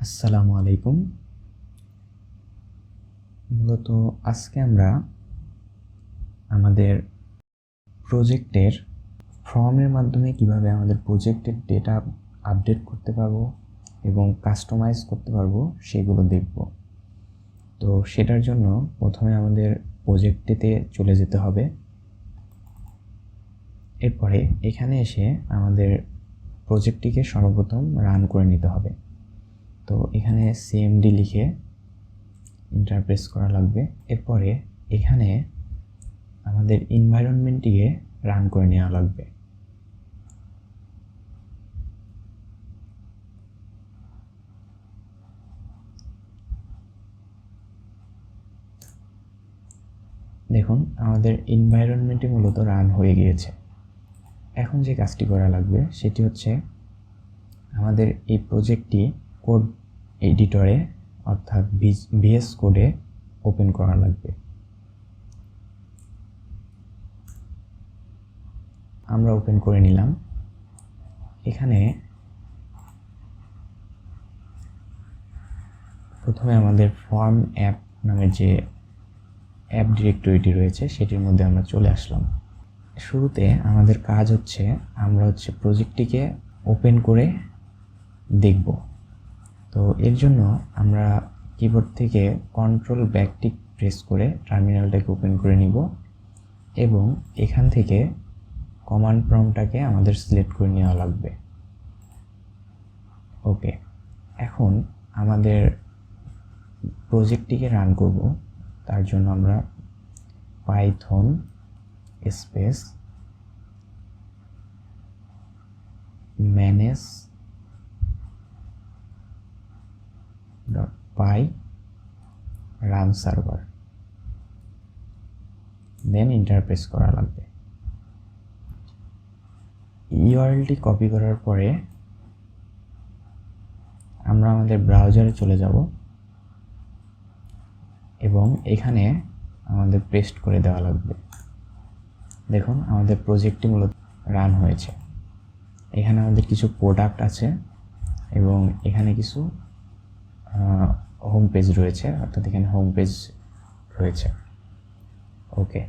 আসসালামু আলাইকুম। মূলত আজকে আমরা আমাদের প্রজেক্টের ফর্মের মাধ্যমে কিভাবে আমাদের প্রজেক্টের ডেটা আপডেট করতে পারবো এবং কাস্টমাইজ করতে পারবো সেগুলো দেখব। তো সেটার জন্য প্রথমে আমাদের প্রজেক্টটিতে চলে যেতে হবে। এরপরে এখানে এসে আমাদের প্রজেক্টটিকে সর্বপ্রথম রান করে নিতে হবে। তো এখানে সিএমডি লিখে এন্টার প্রেস করা লাগবে। এরপরে এখানে আমাদের এনভায়রনমেন্টটিকে রান করে নেওয়া লাগবে। দেখুন আমাদের এনভায়রনমেন্টটি মূলত রান হয়ে গিয়েছে। এখন যে কাজটি করা লাগবে সেটি হচ্ছে আমাদের এই প্রজেক্টটি কোড এডিটরে অর্থাৎ ভিএস কোডে ওপেন করা লাগবে। আমরা ওপেন করে নিলাম। এখানে প্রথমে আমাদের ফর্ম অ্যাপ নামের যে অ্যাপ ডিরেক্টরিটি রয়েছে সেটির মধ্যে আমরা চলে আসলাম। শুরুতে আমাদের কাজ হচ্ছে আমরা প্রজেক্টটিকে ওপেন করে দেখব। তো এর জন্য আমরা কিবোর্ড থেকে কন্ট্রোল ব্যাকটিক প্রেস করে টার্মিনালটাকে ওপেন করে নিব এবং এখান থেকে কমান্ড প্রম্পটটাকে আমাদের সিলেক্ট করে নেওয়া লাগবে। ওকে, এখন আমাদের প্রজেক্টটিকে রান করব। তার জন্য আমরা python space manage .py run server then enter press করা লাগবে। ইউআরএলটি কপি করার পরে আমরা আমাদের ব্রাউজারে চলে যাব এবং এখানে আমাদের পেস্ট করে দেওয়া লাগবে। দেখুন আমাদের প্রজেক্টটি মূলত রান হয়েছে। এখানে আমাদের কিছু প্রোডাক্ট আছে এবং এখানে কিছু হোম পেজ রয়েছে, অর্থাৎ এখানে হোম পেজ রয়েছে। ওকে,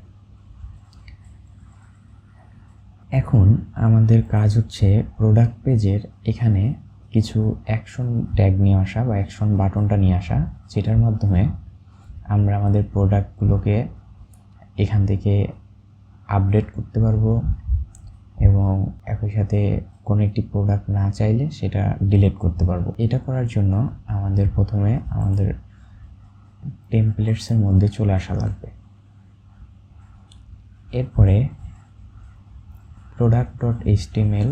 এখন আমাদের কাজ হচ্ছে প্রোডাক্ট পেজের এখানে কিছু অ্যাকশন ট্যাগ নিয়ে আসা বা অ্যাকশন বাটনটা নিয়ে আসা, যেটার মাধ্যমে আমরা আমাদের প্রোডাক্টগুলোকে এখান থেকে আপডেট করতে পারবো এবং একই সাথে কোনো একটি প্রোডাক্ট না চাইলে সেটা ডিলিট করতে পারবো। এটা করার জন্য আমাদের প্রথমে আমাদের টেমপ্লেটসের মধ্যে চলে আসা লাগবে। এরপরে product.html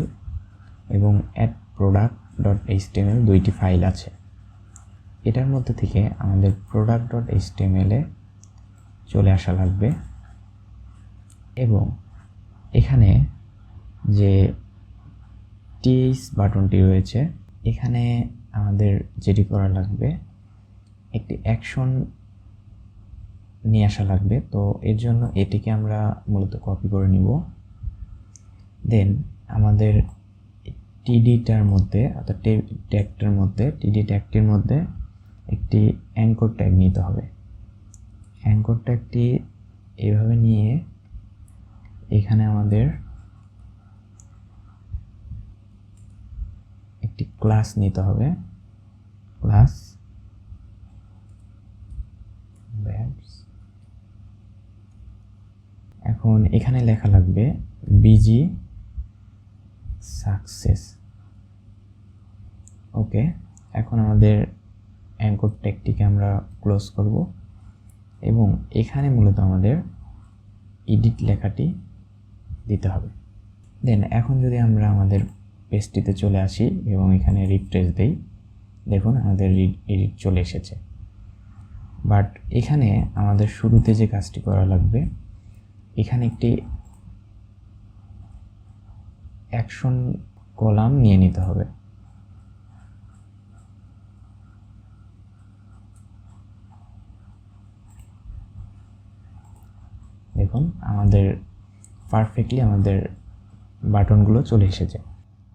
এবং addProduct.html দুইটি ফাইল আছে। এটার মধ্যে থেকে আমাদের product.html এ চলে আসা লাগবে এবং এখানে যে টিএইচ বাটনটি রয়েছে এখানে আমাদের যেটি করা লাগবে একটি অ্যাকশন নিয়ে আসা লাগবে। তো এর জন্য এটিকে আমরা মূলত কপি করে নিব। দেন আমাদের টিডিটার মধ্যে অর্থাৎ ট্যাগটার মধ্যে টিডি ট্যাগটির মধ্যে একটি অ্যাঙ্কর ট্যাগ নিতে হবে। অ্যাঙ্কর ট্যাগটি এইভাবে নিয়ে এখানে আমাদের একটি ক্লাস নিতে হবে, ক্লাস ব্যাডস। এখন এখানে লেখা লাগবে বিজি সাকসেস। ওকে, এখন আমাদের অ্যাঙ্কর ট্যাগটিকে আমরা ক্লোজ করব এবং এখানে মূলত আমাদের এডিট লেখাটি দিতে হবে। দেন এখন যদি আমরা আমাদের পেজটিতে চলে আসি এবং এখানে রিফ্রেশ দেই, দেখুন আমাদের এডিট চলে এসেছে। বাট এখানে আমাদের শুরুতে যে কাজটি করা লাগবে, এখানে একটি অ্যাকশন কলাম নিয়ে নিতে হবে। দেখুন আমাদের পারফেক্টলি আমাদের বাটনগুলো চলে এসেছে।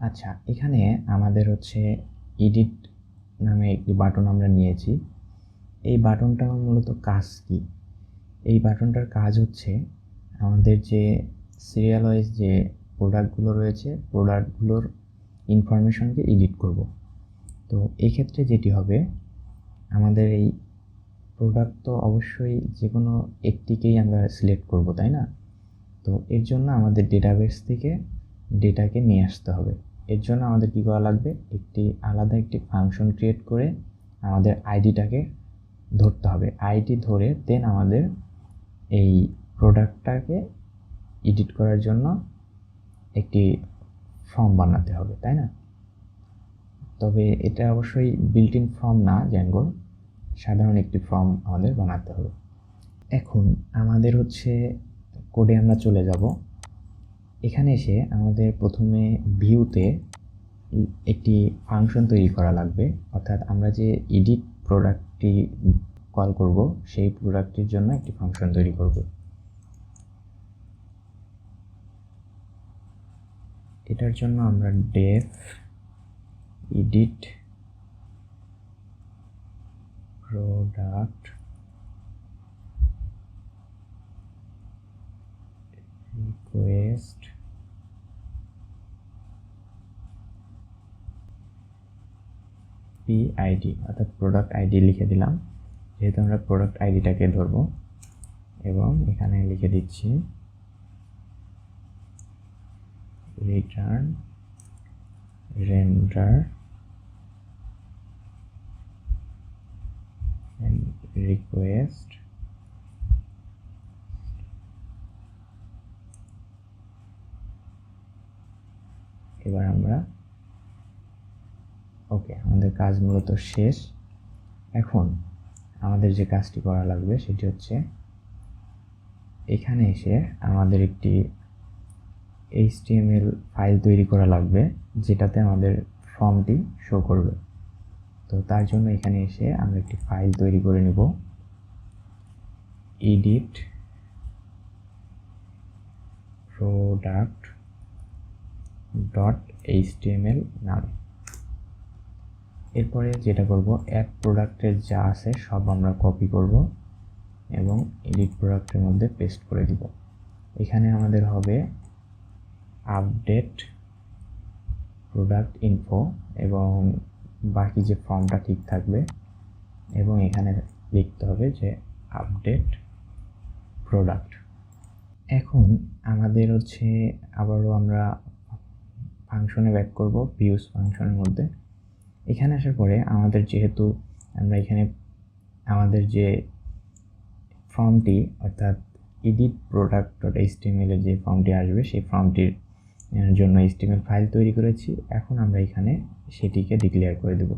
আচ্ছা, এখানে আমাদের এডিট নামে একটি বাটন আমরা নিয়েছি। এই বাটনটার মূলত কাজ কি? এই বাটনটার কাজ হচ্ছে আমাদের যে সিরিয়াল ওয়াইজ যে প্রোডাক্টগুলো রয়েছে, প্রোডাক্টগুলোর ইনফরমেশনকে এডিট করব। তো এক্ষেত্রে যেটি হবে, আমাদের এই প্রোডাক্ট তো অবশ্যই যে কোনো একটিকেই আমরা সিলেক্ট করব, তাই না? তো এর জন্য আমাদের ডেটাবেস থেকে ডেটাকে নিয়ে আসতে হবে। এর জন্য আমাদের কী করা লাগবে? আলাদা একটি ফাংশন ক্রিয়েট করে আমাদের আইডিটাকে ধরতে হবে। আইডি ধরে দেন আমাদের এই প্রোডাক্টটাকে এডিট করার জন্য একটি ফর্ম বানাতে হবে, তাই না? তবে এটা অবশ্যই বিল্ট ইন ফর্ম না, জ্যাঙ্গোর সাধারণ একটি ফর্ম আমাদের বানাতে হবে। এখন আমাদের কোডে আমরা চলে যাব। এখানে এসে আমাদের প্রথমে ভিউতে একটি ফাংশন তৈরি করা লাগবে, অর্থাৎ আমরা যে এডিট প্রোডাক্টটি কল করব সেই প্রোডাক্টটির জন্য একটি ফাংশন তৈরি করব। এটার জন্য আমরা def edit product request PID অর্থাৎ প্রোডাক্ট আইডি লিখে দিলাম, যেহেতু আমরা প্রোডাক্ট আইডিটাকে ধরবো, এবং এখানে লিখে দিচ্ছি রিটার্ন রেন্ডার রিকোয়েস্ট এবার আমরা ওকে, আমাদের কাজ মূলত শেষ। এখন আমাদের যে কাজটি করা লাগবে সেটি হচ্ছে এখানে এসে আমাদের একটি HTML ফাইল তৈরি করা লাগবে, যেটাতে আমাদের ফর্মটি শো করবে। তো তার জন্য এখানে এসে আমরা একটি ফাইল তৈরি করে নেব, edit product.html নামে। এরপরে যেটা করব, অ্যাড প্রোডাক্টের যা আছে সব আমরা কপি করব এবং এডিট প্রোডাক্টের মধ্যে পেস্ট করে দিব। এখানে আমাদের হবে আপডেট প্রোডাক্ট ইনফো, এবং বাকি যে ফর্মটা ঠিক থাকবে, এবং এখানে লিখতে হবে যে আপডেট প্রোডাক্ট। এখন আমাদের আবারও আমরা ফাংশনে ব্যাক করব, ভিউজ ফাংশনের মধ্যে। এখানে আসার পরে যেহেতু আমরা এখানে আমাদের যে ফর্মটি অর্থাৎ এডিট প্রোডাক্ট.html এর যে ফর্মটি আসবে সেই ফর্মটির জন্য HTML ফাইল তৈরি করেছি। এখন আমরা এখানে সেটিকে ডিক্লেয়ার করে দেব।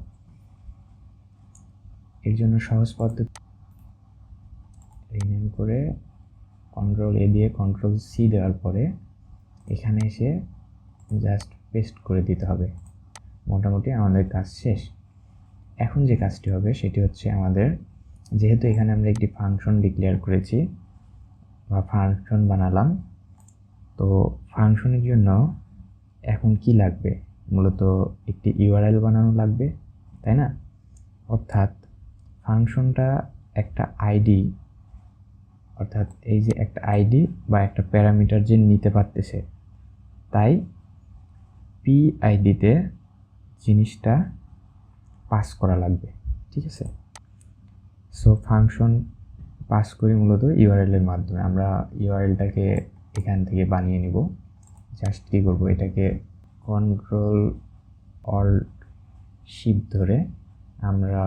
এর জন্য সহজ পদ্ধতি, রিনেম করে Ctrl+A দিয়ে Ctrl+C দেওয়ার পরে এখানে এসে জাস্ট পেস্ট করে দিতে হবে। মোটামুটি আমাদের কাজ শেষ। এখন যে কাজটি হবে সেটি হচ্ছে আমাদের, যেহেতু এখানে আমরা একটি ফাংশন ডিক্লেয়ার করেছি বা ফাংশন বানালাম, তো ফাংশনের জন্য এখন কি লাগবে? মূলত একটি URL বানানো লাগবে, তাই না? অর্থাৎ ফাংশনটা একটা আইডি, অর্থাৎ এই যে একটা আইডি বা একটা প্যারামিটার যে নিতে পারতেছে, তাই PID-তে জিনিসটা পাস করা লাগবে, ঠিক আছে? সো ফাংশন পাস করি মূলত URL এর মাধ্যমে। আমরা URLটাকে এখান থেকে বানিয়ে নিব। জাস্ট কী করবো, এটাকে Ctrl+Alt+Shift ধরে আমরা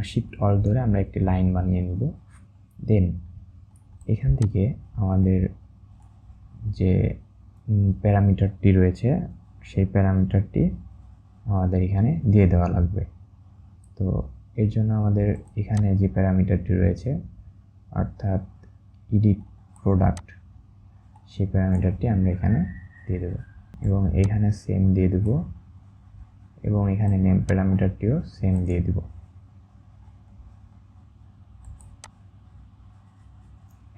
Shift+Alt ধরে আমরা একটি লাইন বানিয়ে নিব। দেন এখান থেকে আমাদের যে প্যারামিটারটি রয়েছে সেই প্যারামিটারটি আমাদের এখানে দিয়ে দেওয়া লাগবে। তো এর জন্য আমাদের এখানে যে প্যারামিটারটি রয়েছে অর্থাৎ এডিট প্রোডাক্ট, সেই প্যারামিটারটি আমরা এখানে দিয়ে দেব, এবং এখানে সেম দিয়ে দেব, এবং এখানে নেম প্যারামিটারটিও সেম দিয়ে দেব।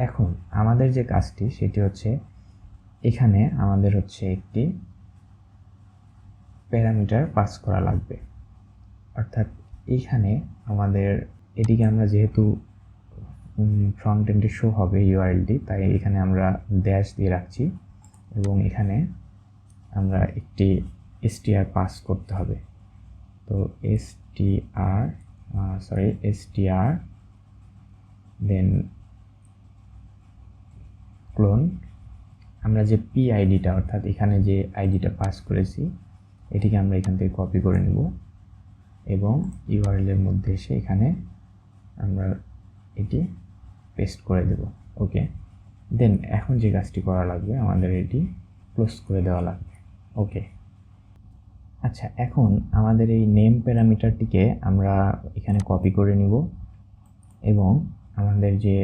এখন আমাদের যে কাজটি সেটি হচ্ছে, এখানে আমাদের একটি প্যারামিটার পাস করা লাগবে। অর্থাৎ এইখানে আমাদের এদিকে আমরা যেহেতু ফ্রন্ট এন্ডে শো হবে ইউআরএলটি, তাই এখানে আমরা ড্যাশ দিয়ে রাখছি এবং এখানে আমরা একটি str পাস করতে হবে। তো str দেন ক্লোন, আমরা যে PIDটা অর্থাৎ এখানে যে আইডিটা পাস করেছি এটিকে আমরা এখান থেকে কপি করে নেব এবং ইউআরএল এর মধ্যে এসে এখানে আমরা এটি পেস্ট করে দেব। ওকে, দেন এখন যে কাজটি করা লাগবে, আমাদের এটি ক্লোজ করে দেওয়া লাগবে। ওকে, আচ্ছা, এখন আমাদের এই নেম প্যারামিটারটিকে আমরা এখানে কপি করে নিব এবং আমাদের যে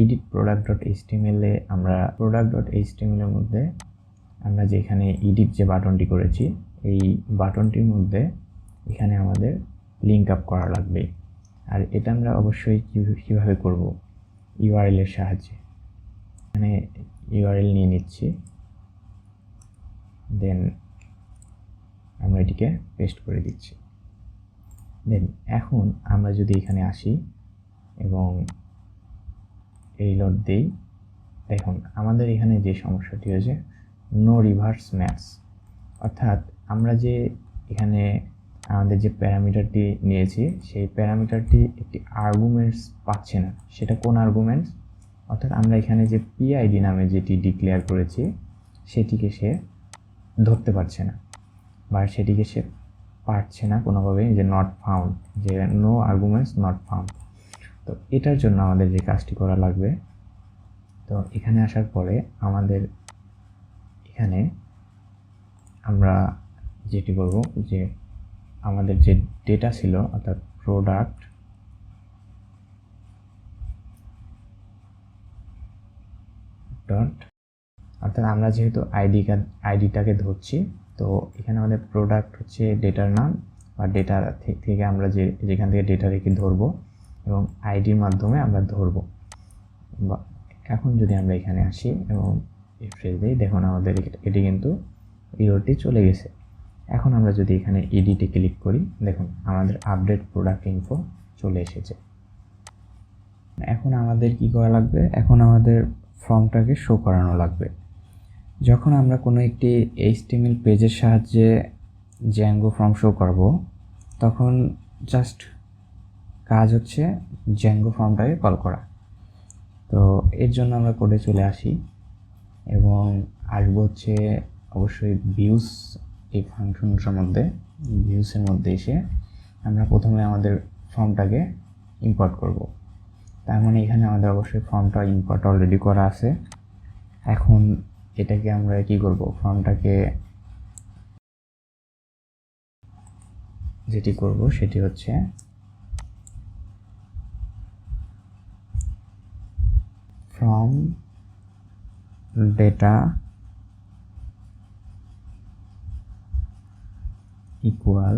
edit product.html এ আমরা product.html এর মধ্যে আমরা যে এখানে এডিট যে বাটনটি করেছি এই বাটনটির মধ্যে এখানে আমাদের লিঙ্ক আপ করা লাগবে। আর এটা আমরা অবশ্যই কিভাবে করব, ইউআরএল এর সাহায্যে। এখানে ইউআরএল নিয়ে নিচ্ছি, দেন আমরা এটিকে পেস্ট করে দিচ্ছি। দেন এখন আমরা যদি এখানে আসি এবং রিলোড দিই, দেখুন আমাদের এখানে যে সমস্যাটি হয়েছে, নো রিভার্স ম্যাচ, অর্থাৎ আমরা যে এখানে আমাদের যে প্যারামিটারটি নিয়েছি সেই প্যারামিটারটি একটি আর্গুমেন্টস পাচ্ছে না। সেটা কোন আর্গুমেন্টস, অর্থাৎ আমরা এখানে যে PID নামে যেটি ডিক্লেয়ার করেছি সেটিকে সে ধরতে পারছে না বা সেটিকে সে পারছে না কোনোভাবেই, যে নট ফাউন্ড, যে নো আর্গুমেন্টস নট ফাউন্ড। তো এটার জন্য আমাদের যে কাজটি করা লাগবে, তো এখানে আসার পরে আমাদের এখানে আমরা যেটি করব, যে আমাদের যে ডেটা ছিল অর্থাৎ প্রোডাক্ট ডট, অর্থাৎ আমরা যেহেতু আইডিটাকে ধরছি, তো এখানে আমাদের প্রোডাক্ট হচ্ছে ডেটার নাম বা ডেটা থেকে আমরা যেখান থেকে ডেটা রেখে ধরবো এবং আইডির মাধ্যমে আমরা ধরবো। এখন যদি আমরা এখানে আসি এবং রিফ্রেশ দিই, দেখুন আমাদের এটি কিন্তু এররটি চলে গেছে। এখন আমরা যদি এখানে এডিটে ক্লিক করি, দেখুন আমাদের আপডেট প্রোডাক্ট ইনফো চলে এসেছে। এখন আমাদের কি করা লাগবে, এখন আমাদের ফর্মটাকে শো করানো লাগবে। যখন আমরা কোনো একটি HTML পেজের সাহায্যে জ্যাঙ্গো ফর্ম শো করব, তখন জাস্ট কাজ হচ্ছে জ্যাঙ্গো ফর্মটাকে কল করা। তো এর জন্য আমরা কোডে চলে আসি এবং আসবো হচ্ছে অবশ্যই ভিউস, এই ফাংশনটার মধ্যে ভিউসের মধ্যে এসে আমরা প্রথমে আমাদের ফর্মটাকে ইম্পোর্ট করব। তার মানে এখানে আমাদের অবশ্যই ফর্মটা ইম্পোর্ট অলরেডি করা আছে। এখন এটাকে আমরা কি করব, ফর্মটাকে যেটি করব সেটি হচ্ছে form data equal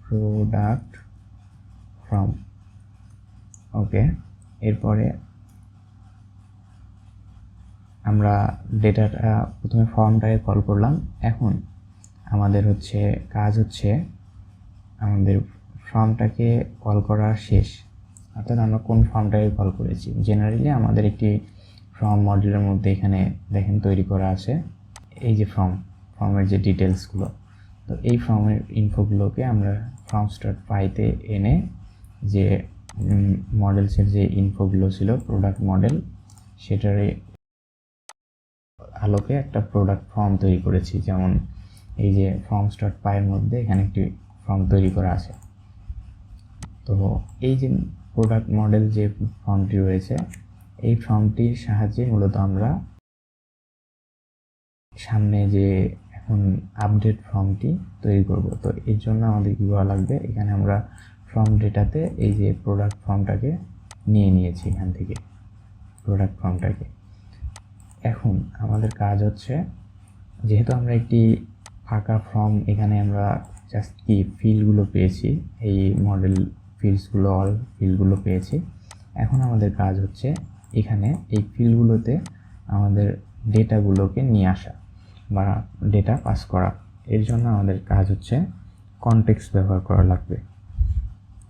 product form. Okay, এরপরে আমরা ডেটাটা প্রথমে ফর্মটাকে কল করলাম। এখন আমাদের হচ্ছে কাজ হচ্ছে আমাদের ফর্মটাকে কল করা শেষ, অর্থাৎ আমরা কোন ফর্মটাকে কল করেছি। জেনারেলি আমাদের একটি ফর্ম মডেলের মধ্যে এখানে দেখেন তৈরি করা আছে এই যে ফর্মের যে ডিটেলসগুলো। তো এই ফর্মের ইনফোগুলোকে আমরা forms.py-তে এনে যে মডেলসের যে ইনফোগুলো ছিল প্রোডাক্ট মডেল, সেটার আলোকে একটা প্রোডাক্ট ফর্ম তৈরি করেছি। যেমন এই যে forms.py-এর মধ্যে এখানে একটি ফর্ম তৈরি করা আছে। তো এই যে প্রোডাক্ট মডেল যে ফর্মটি রয়েছে, এই ফর্মটির সাহায্যে মূলত আমরা সামনে যে এখন আপডেট ফর্মটি তৈরি করব। তো এর জন্য আমাদের কী করা লাগবে, এখানে আমরা ফর্ম ডেটাতে এই যে প্রোডাক্ট ফর্মটাকে নিয়ে নিয়েছি, এখান থেকে প্রোডাক্ট ফর্মটাকে। এখন আমাদের কাজ হচ্ছে, যেহেতু আমরা একটি ফাঁকা ফর্ম এখানে আমরা জাস্ট কি ফিল্ডগুলো পেয়েছি, এই মডেল ফিল্ডসগুলো অল ফিল্ডগুলো পেয়েছি। এখন আমাদের কাজ হচ্ছে এখানে এই ফিল্ডগুলোতে আমাদের ডেটাগুলোকে নিয়ে আসা বা ডেটা পাস করা। এর জন্য আমাদের কাজ হচ্ছে কনটেক্সট ব্যবহার করা লাগবে।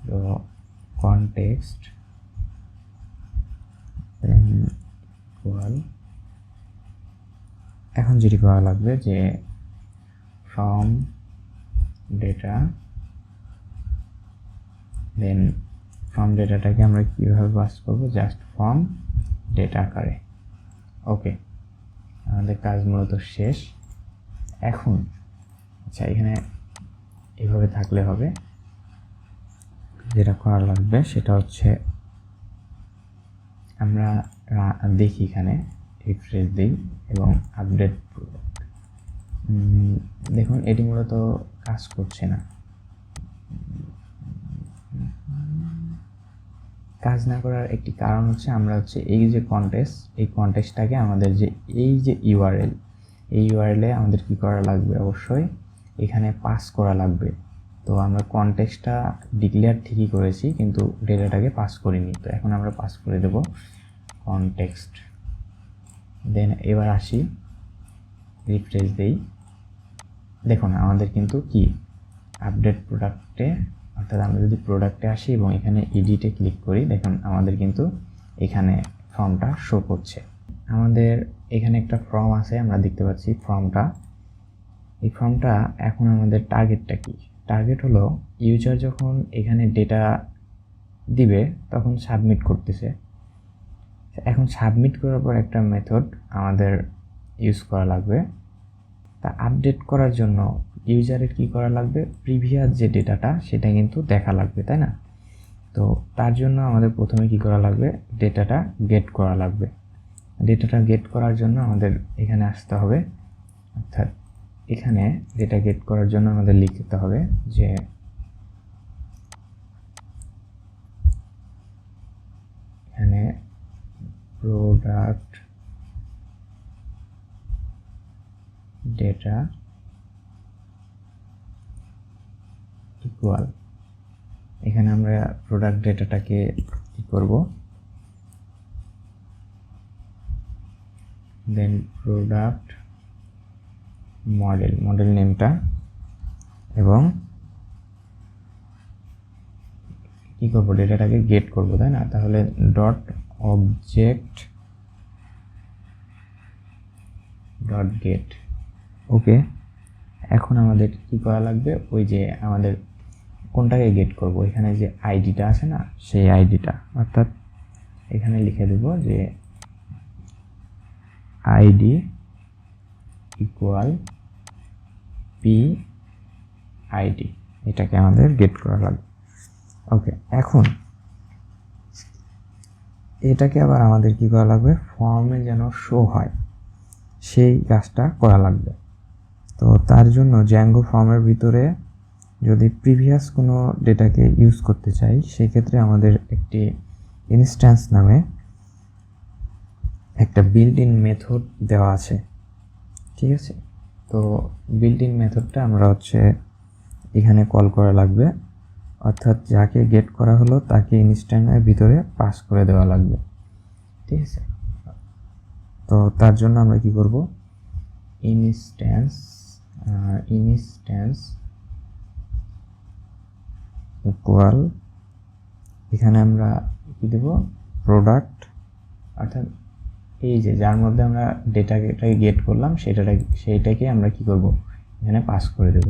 তো কনটেক্সট ইকুয়াল, এখন যেটি করা লাগবে যে ফ্রম ডেটা, দেন ফ্রম ডেটাটাকে আমরা কীভাবে পাস করবো, জাস্ট ফ্রম ডেটা আকারে। ওকে, আমাদের কাজ মূলত শেষ। এখন আচ্ছা, এখানে এভাবে থাকলে হবে। যেটা করা লাগবে সেটা হচ্ছে আমরা দেখি এখানে রিফ্রেশ দিই এবং আপডেট। দেখুন এটি মূলত কাজ করছে না। কাজ না করার একটি কারণ হচ্ছে আমরা হচ্ছে এই যে কনটেক্সট, এই কনটেক্সটটাকে আমাদের যে এই যে ইউআরএল, এই ইউআরএলে আমাদের কি করা লাগবে, অবশ্যই এখানে পাস করা লাগবে। তো আমরা কনটেক্সটটা ডিক্লেয়ার ঠিকই করেছি কিন্তু ডেটাটাকে পাস করিনি। তো এখন আমরা পাস করে দেব কনটেক্সট। দেন এবার আসি, রিফ্রেশ দেই। দেখুন আমাদের কিন্তু কি আপডেট প্রোডাক্টে, অর্থাৎ আমরা যদি প্রোডাক্টে আসি এবং এখানে এডিটে ক্লিক করি, দেখুন আমাদের কিন্তু এখানে ফর্মটা শো করছে। আমাদের এখানে একটা ফর্ম আছে, আমরা দেখতে পাচ্ছি ফর্মটা। এই ফর্মটা এখন আমাদের টার্গেটটা কি? টার্গেট হলো ইউজার যখন এখানে ডেটা দিবে তখন সাবমিট করতেছে। এখন সাবমিট করার পর একটা মেথড আমাদের ইউজ করা লাগবে। তা আপডেট করার জন্য ইউজারের কি করা লাগবে, প্রিভিয়াস যে ডেটাটা সেটা কিন্তু দেখা লাগবে, তাই না? তো তার জন্য আমাদের প্রথমে কি করা লাগবে, ডেটাটা গেট করা লাগবে। ডেটাটা গেট করার জন্য আমাদের এখানে আসতে হবে, অর্থাৎ এখানে ডেটা গেট করার জন্য আমাদের লিখতে হবে যে এখানে প্রোডাক্ট ডেটা ইকুয়াল, এখানে আমরা প্রোডাক্ট ডেটাটাকে কি করব, দেন প্রোডাক্ট মডেল নেমটা, এবং কি করব, ডেটাটাকে গেট করব, তাই না? তাহলে ডট অবজেক্ট ডট গেট। ওকে, এখন আমাদের কি করা লাগবে, ওই যে আমাদের কোনটাকে গেট করব, এখানে যে আইডিটা আছে না, সেই আইডিটা, অর্থাৎ এখানে লিখে দেব যে আইডি ইকুয়াল পি আইডি, এটাকে আমাদের গেট করা লাগবে। ওকে, এখন এটাকে আবার আমাদের কি করা লাগবে, ফর্মে যেন শো হয় সেই কাজটা করা লাগবে। তো তার জন্য জ্যাঙ্গো ফর্মের ভিতরে যদি প্রিভিয়াস কোনো ডেটাকে ইউজ করতে চাই, সেক্ষেত্রে আমাদের একটি ইনস্ট্যান্স নামে একটা বিল্ট ইন মেথড দেওয়া আছে, ঠিক আছে? তো বিল্ট ইন মেথডটা আমরা হচ্ছে এখানে কল করা লাগবে, অর্থাৎ যাকে গেট করা হলো তাকে ইনস্ট্যান্সের ভিতরে পাস করে দেওয়া লাগবে, ঠিক আছে? তো তার জন্য আমরা কি করব, ইনস্ট্যান্স ইকুয়াল, এখানে আমরা কি দেব, প্রোডাক্ট, অর্থাৎ এই যে যার মধ্যে আমরা ডেটাটাকে গেট করলাম সেইটাকে আমরা কি করব, এখানে পাস করে দেব।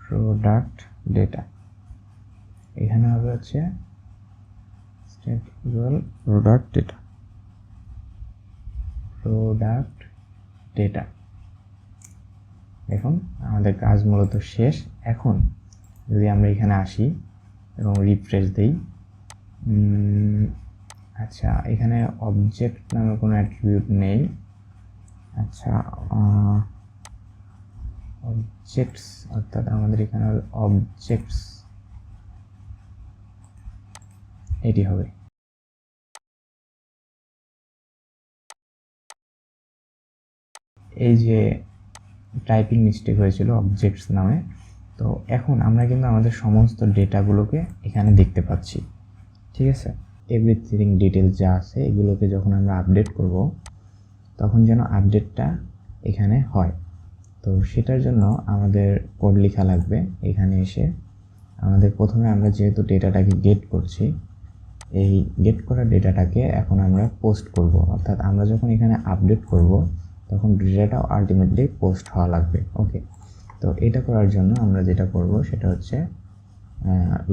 প্রোডাক্ট ডেটা, এখানে হবে হচ্ছে প্রোডাক্ট ডেটা। দেখুন আমাদের কাজ মূলত শেষ। এখন যদি আমরা এখানে আসি এবং রিফ্রেশ দিই, আচ্ছা এখানে অবজেক্ট নামে কোনো অ্যাট্রিবিউট নেই। আচ্ছা অবজেক্টস, অর্থাৎ আমাদের এখানে অবজেক্টস এটি হবে। এই যে টাইপিং মিস্টেক হয়েছিল অবজেক্টস নামে, তো এখন আমরা কিন্তু আমাদের সমস্ত ডেটাগুলোকে এখানে দেখতে পাচ্ছি, ঠিক আছে? এভরিথিং ডিটেলস যা আছে এগুলোকে যখন আমরা আপডেট করব তখন যেন আপডেটটা এখানে হয়। তো সেটার জন্য আমাদের কোড লেখা লাগবে। এখানে এসে আমাদের প্রথমে আমরা যেহেতু ডেটাটাকে গেট করছি, এই গেট করা ডেটাটাকে এখন আমরা পোস্ট করব, অর্থাৎ আমরা যখন এখানে আপডেট করব তখন ডেটাটা আলটিমেটলি পোস্ট হওয়া লাগবে। ওকে, তো এটা করার জন্য আমরা যেটা করব সেটা হচ্ছে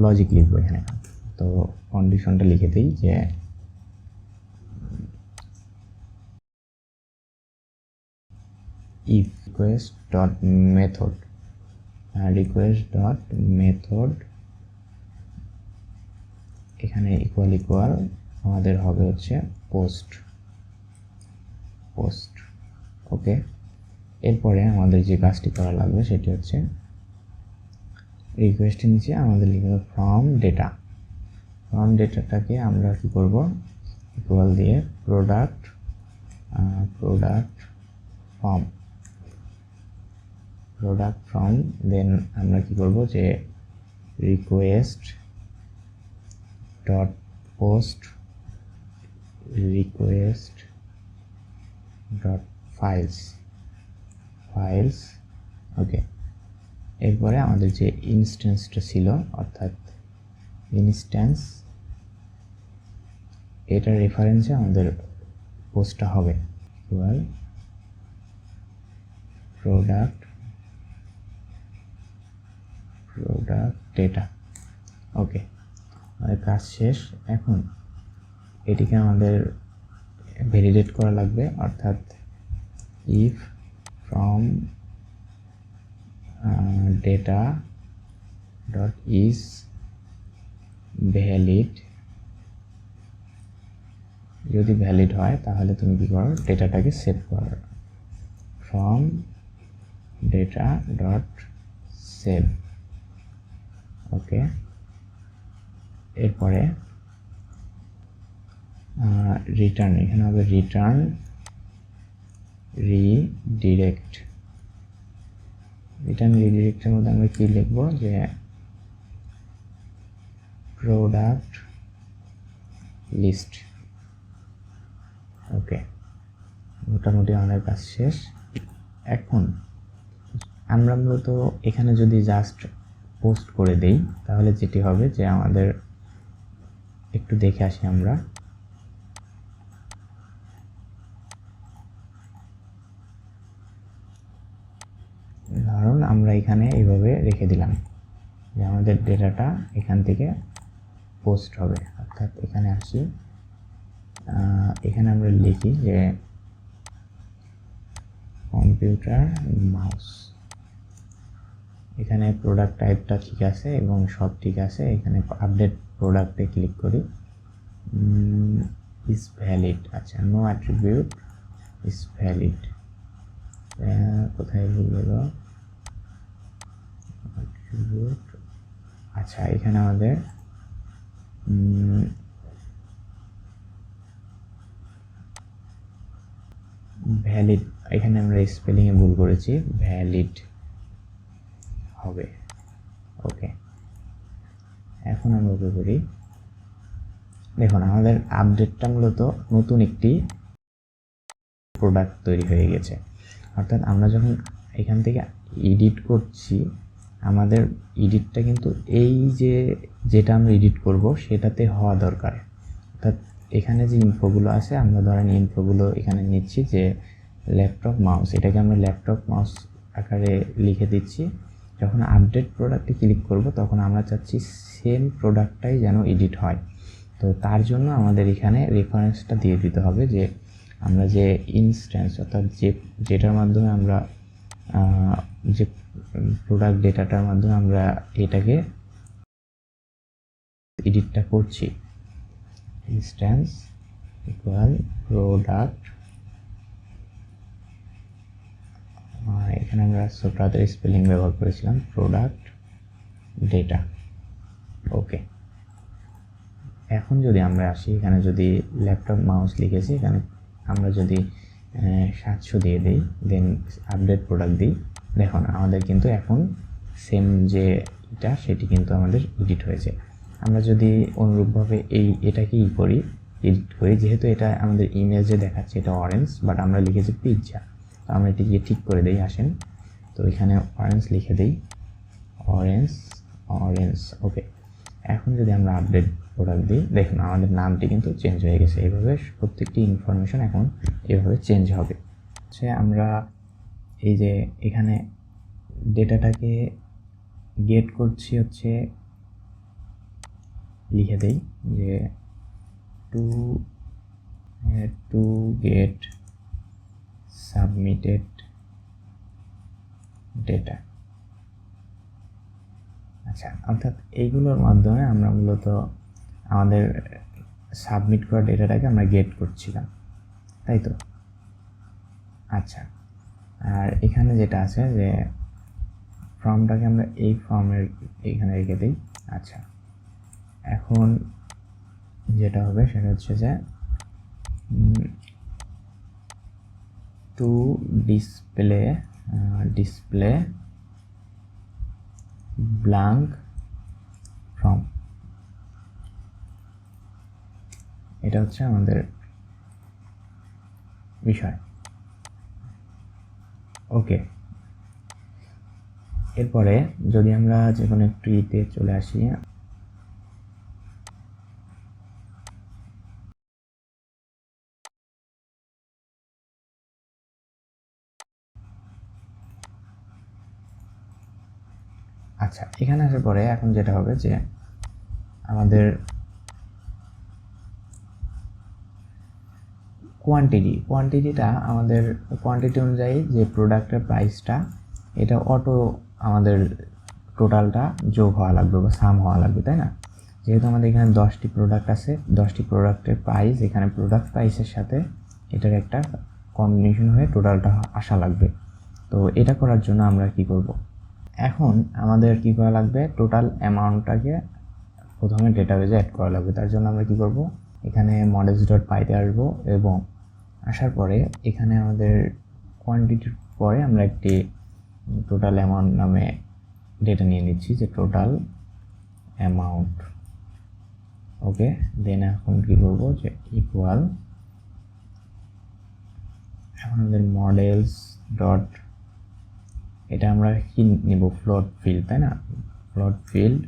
লজিক লিখবো এখানে। তো কন্ডিশনটা লিখে দিই যে if request.method এখানে ইকুয়াল আমাদের হবে হচ্ছে পোস্ট। ওকে, এরপরে আমাদের যে কাজটি করা লাগবে সেটি হচ্ছে রিকোয়েস্টের নিচে আমাদের লিখবে ফ্রম ডেটাটাকে আমরা কি করব, ইকুয়াল দিয়ে প্রোডাক্ট ফ্রম দেন আমরা কি করব যে request dot post request dot files. Okay, এরপরে আমাদের যে ইনস্ট্যান্সটা ছিল অর্থাৎ ইনস্ট্যান্স, এটার রেফারেন্সে আমাদের পোস্টটা হবে ইকুয়াল প্রোডাক্ট ডেটা। ওকে, আমাদের কাজ শেষ। এখন এটিকে আমাদের ভ্যালিডেট করা লাগবে, অর্থাৎ if from data dot is valid, যদি ভ্যালিড হয় তাহলে তুমি কি করো, ডেটাটাকে সেভ করো ফ্রম ডেটা ডট সেভ। ওকে, এরপরে রিটার্ন, এখানে হবে রিটার্ন রিডিরেক্টের মধ্যে আমরা কি লিখব যে প্রোডাক্ট লিস্ট। ওকে, মোটামুটি আমাদের কাজ শেষ। এখন আমরা মূলত এখানে যদি জাস্ট পোস্ট করে দেই তাহলে যেটি হবে যে আমাদের একটু দেখে আসি আমরা। ধরুন আমরা এখানে এইভাবে রেখে দিলাম যে আমাদের ডেটাটা এখান থেকে পোস্ট হবে, অর্থাৎ এখানে আসি, এখানে আমরা লিখি যে কম্পিউটার মাউস, এখানে প্রোডাক্ট টাইপটা ঠিক আছে এবং সব ঠিক আছে। এখানে আপডেট প্রোডাক্টে ক্লিক করি, ইজ ভ্যালিড, আচ্ছা নো অ্যাট্রিবিউট ইজ ভ্যালিড, কোথায় ভুল গেল অ্যাট্রিবিউট, আচ্ছা এখানে আমাদের ভ্যালিড, এখানে আমরা স্পেলিংয়ে ভুল করেছি, ভ্যালিড হবে। ওকে, এখন আমরা ওকে করি। দেখুন আমাদের আপডেটটা মূলত নতুন একটি প্রোডাক্ট তৈরি হয়ে গেছে, অর্থাৎ আমরা যখন এখান থেকে এডিট করছি আমাদের এডিটটা কিন্তু এই যেটা আমরা এডিট করব সেটাতে হওয়া দরকার। অর্থাৎ এখানে যে ইনফোগুলো আছে আমরা ধরেন ইনফোগুলো এখানে নিচ্ছি যে ল্যাপটপ মাউস, এটাকে আমরা ল্যাপটপ মাউস আকারে লিখে দিচ্ছি। যখন আপডেট প্রোডাক্টে ক্লিক করব তখন আমরা চাচ্ছি সেম প্রোডাক্টটাই যেন এডিট হয়। তো তার জন্য আমাদের এখানে রেফারেন্সটা দিয়ে দিতে হবে যে আমরা যে ইনস্ট্যান্স অর্থাৎ যেটার মাধ্যমে আমরা যে প্রোডাক্ট ডেটাটার মাধ্যমে আমরা এটাকে এডিটটা করছি, ইনস্ট্যান্স ইকুয়াল প্রোডাক্ট, এখানে আমরা ছোটদের স্পেলিং ব্যবহার করেছিলাম প্রোডাক্ট ডেটা। ওকে, এখন যদি আমরা আসি এখানে যদি ল্যাপটপ মাউস লিখেছি, এখানে আমরা যদি 700 দিয়ে দিই দেন আপডেট প্রোডাক্ট দিই, দেখুন আমাদের কিন্তু এখন সেম যে এটা সেটি কিন্তু আমাদের এডিট হয়েছে। আমরা যদি অনুরূপভাবে এটাকেই করি, এডিট করি, যেহেতু এটা আমাদের ইমেজে দেখাচ্ছে এটা অরেঞ্জ, বাট আমরা লিখেছি পিৎজা, তো আমরা এটিকে ঠিক করে দিই। আসেন, তো এখানে অরেঞ্জ লিখে দিই, অরেঞ্জ। ওকে, এখন যদি আমরা আপডেট প্রোডাক্ট দিই, দেখুন আমাদের নামটি কিন্তু চেঞ্জ হয়ে গেছে। এইভাবে প্রত্যেকটি ইনফরমেশন এখন এভাবে চেঞ্জ হবে। আমরা এই যে এখানে ডেটাটাকে গেট করছি হচ্ছে, লিখে দেই যে টু গেট সাবমিটেড ডেটা। আচ্ছা, অর্থাৎ এইগুলোর মাধ্যমে আমরা মূলত আমাদের সাবমিট করা ডেটাটাকে আমরা গেট করছিলাম, তাই তো? আচ্ছা, আর এখানে যেটা আছে যে ফর্মটাকে আমরা এই ফর্মের এখানে রেখে দিই। আচ্ছা, এখন যেটা হবে সেটা হচ্ছে যে টু ডিসপ্লে ব্ল্যাঙ্ক ফর্ম, এটা হচ্ছে আমাদের বিষয়। ওকে, এরপরে যদি আমরা যে কোনো একটু ইতে চলে আসি, আচ্ছা, এখানে আসার পরে এখন যেটা হবে যে আমাদের কোয়ান্টিটিটা আমাদের কোয়ান্টিটি অনুযায়ী যে প্রোডাক্টের প্রাইসটা, এটা অটো আমাদের টোটালটা যোগ হওয়া লাগবে বা সাম হওয়া লাগবে, তাই না? যেহেতু আমাদের এখানে 10টি প্রোডাক্ট আছে, 10টি প্রোডাক্টের প্রাইস এখানে প্রোডাক্ট প্রাইসের সাথে এটার একটা কম্বিনেশন হয়ে টোটালটা আসা লাগবে। তো এটা করার জন্য আমরা কি করব, এখন আমাদের কি করা লাগবে, টোটাল অ্যামাউন্টটাকে প্রথমে ডেটাবেজে অ্যাড করা লাগবে। তার জন্য আমরা কি করব, এখানে models.py-তে আসবো এবং আসার পরে এখানে আমাদের কোয়ান্টিটির পরে আমরা একটি টোটাল অ্যামাউন্ট নামে ডেটা নিয়ে নিচ্ছি, যে টোটাল অ্যামাউন্ট। ওকে, দেন এখন কি করব, যে ইকুয়াল, এখন আমাদের মডেলস ডট, এটা আমরা কি নিব, ফ্লোট ফিল্ড, তাই না? Float field.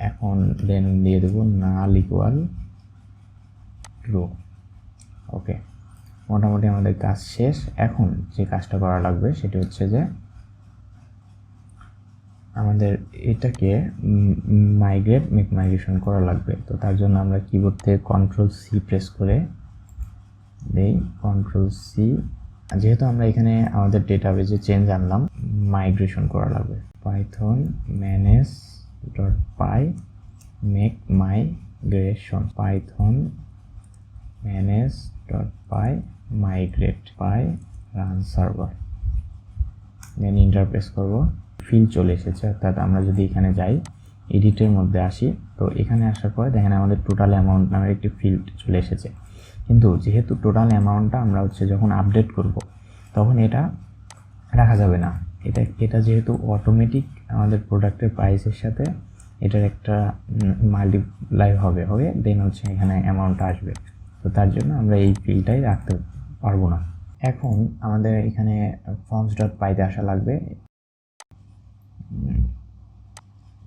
এখন দেন দিয়ে দেবো নাল ইকুয়াল ট্রু। ওকে, মোটামুটি আমাদের কাজ শেষ। এখন যে কাজটা করা লাগবে সেটা হচ্ছে যে আমাদের এটাকে মাইগ্রেশন করা লাগবে। তো তার জন্য আমরা কিবোর্ড থেকে Ctrl+C প্রেস করে দেই, Ctrl+C। যেহেতু আমরা এখানে আমাদের ডেটাবেজে চেঞ্জ আনলাম, মাইগ্রেশন করা লাগবে। Python manage.py make migration, python manage.py migrate py run server, then enter press করব। ফিল্ড চলে এসেছে, অর্থাৎ আমরা যদি এখানে যাই, এডিটের মধ্যে আসি, তো এখানে আসার পরে দেখেন আমাদের টোটাল অ্যামাউন্ট নামের একটি ফিল্ড চলে এসেছে। কিন্তু যেহেতু টোটাল অ্যামাউন্টটা আমরা যখন আপডেট করব, তখন এটা রাখা যাবে না। এটা যেহেতু অটোমেটিক আমাদের প্রোডাক্টের প্রাইসের সাথে এটার একটা মাল্টিপ্লাই হবে, দেন এখানে অ্যামাউন্টটা আসবে। তো তার জন্য আমরা এই ফিল্ডটাই রাখতে পারবো না। এখন আমাদের এখানে forms.py-তে আসা লাগবে,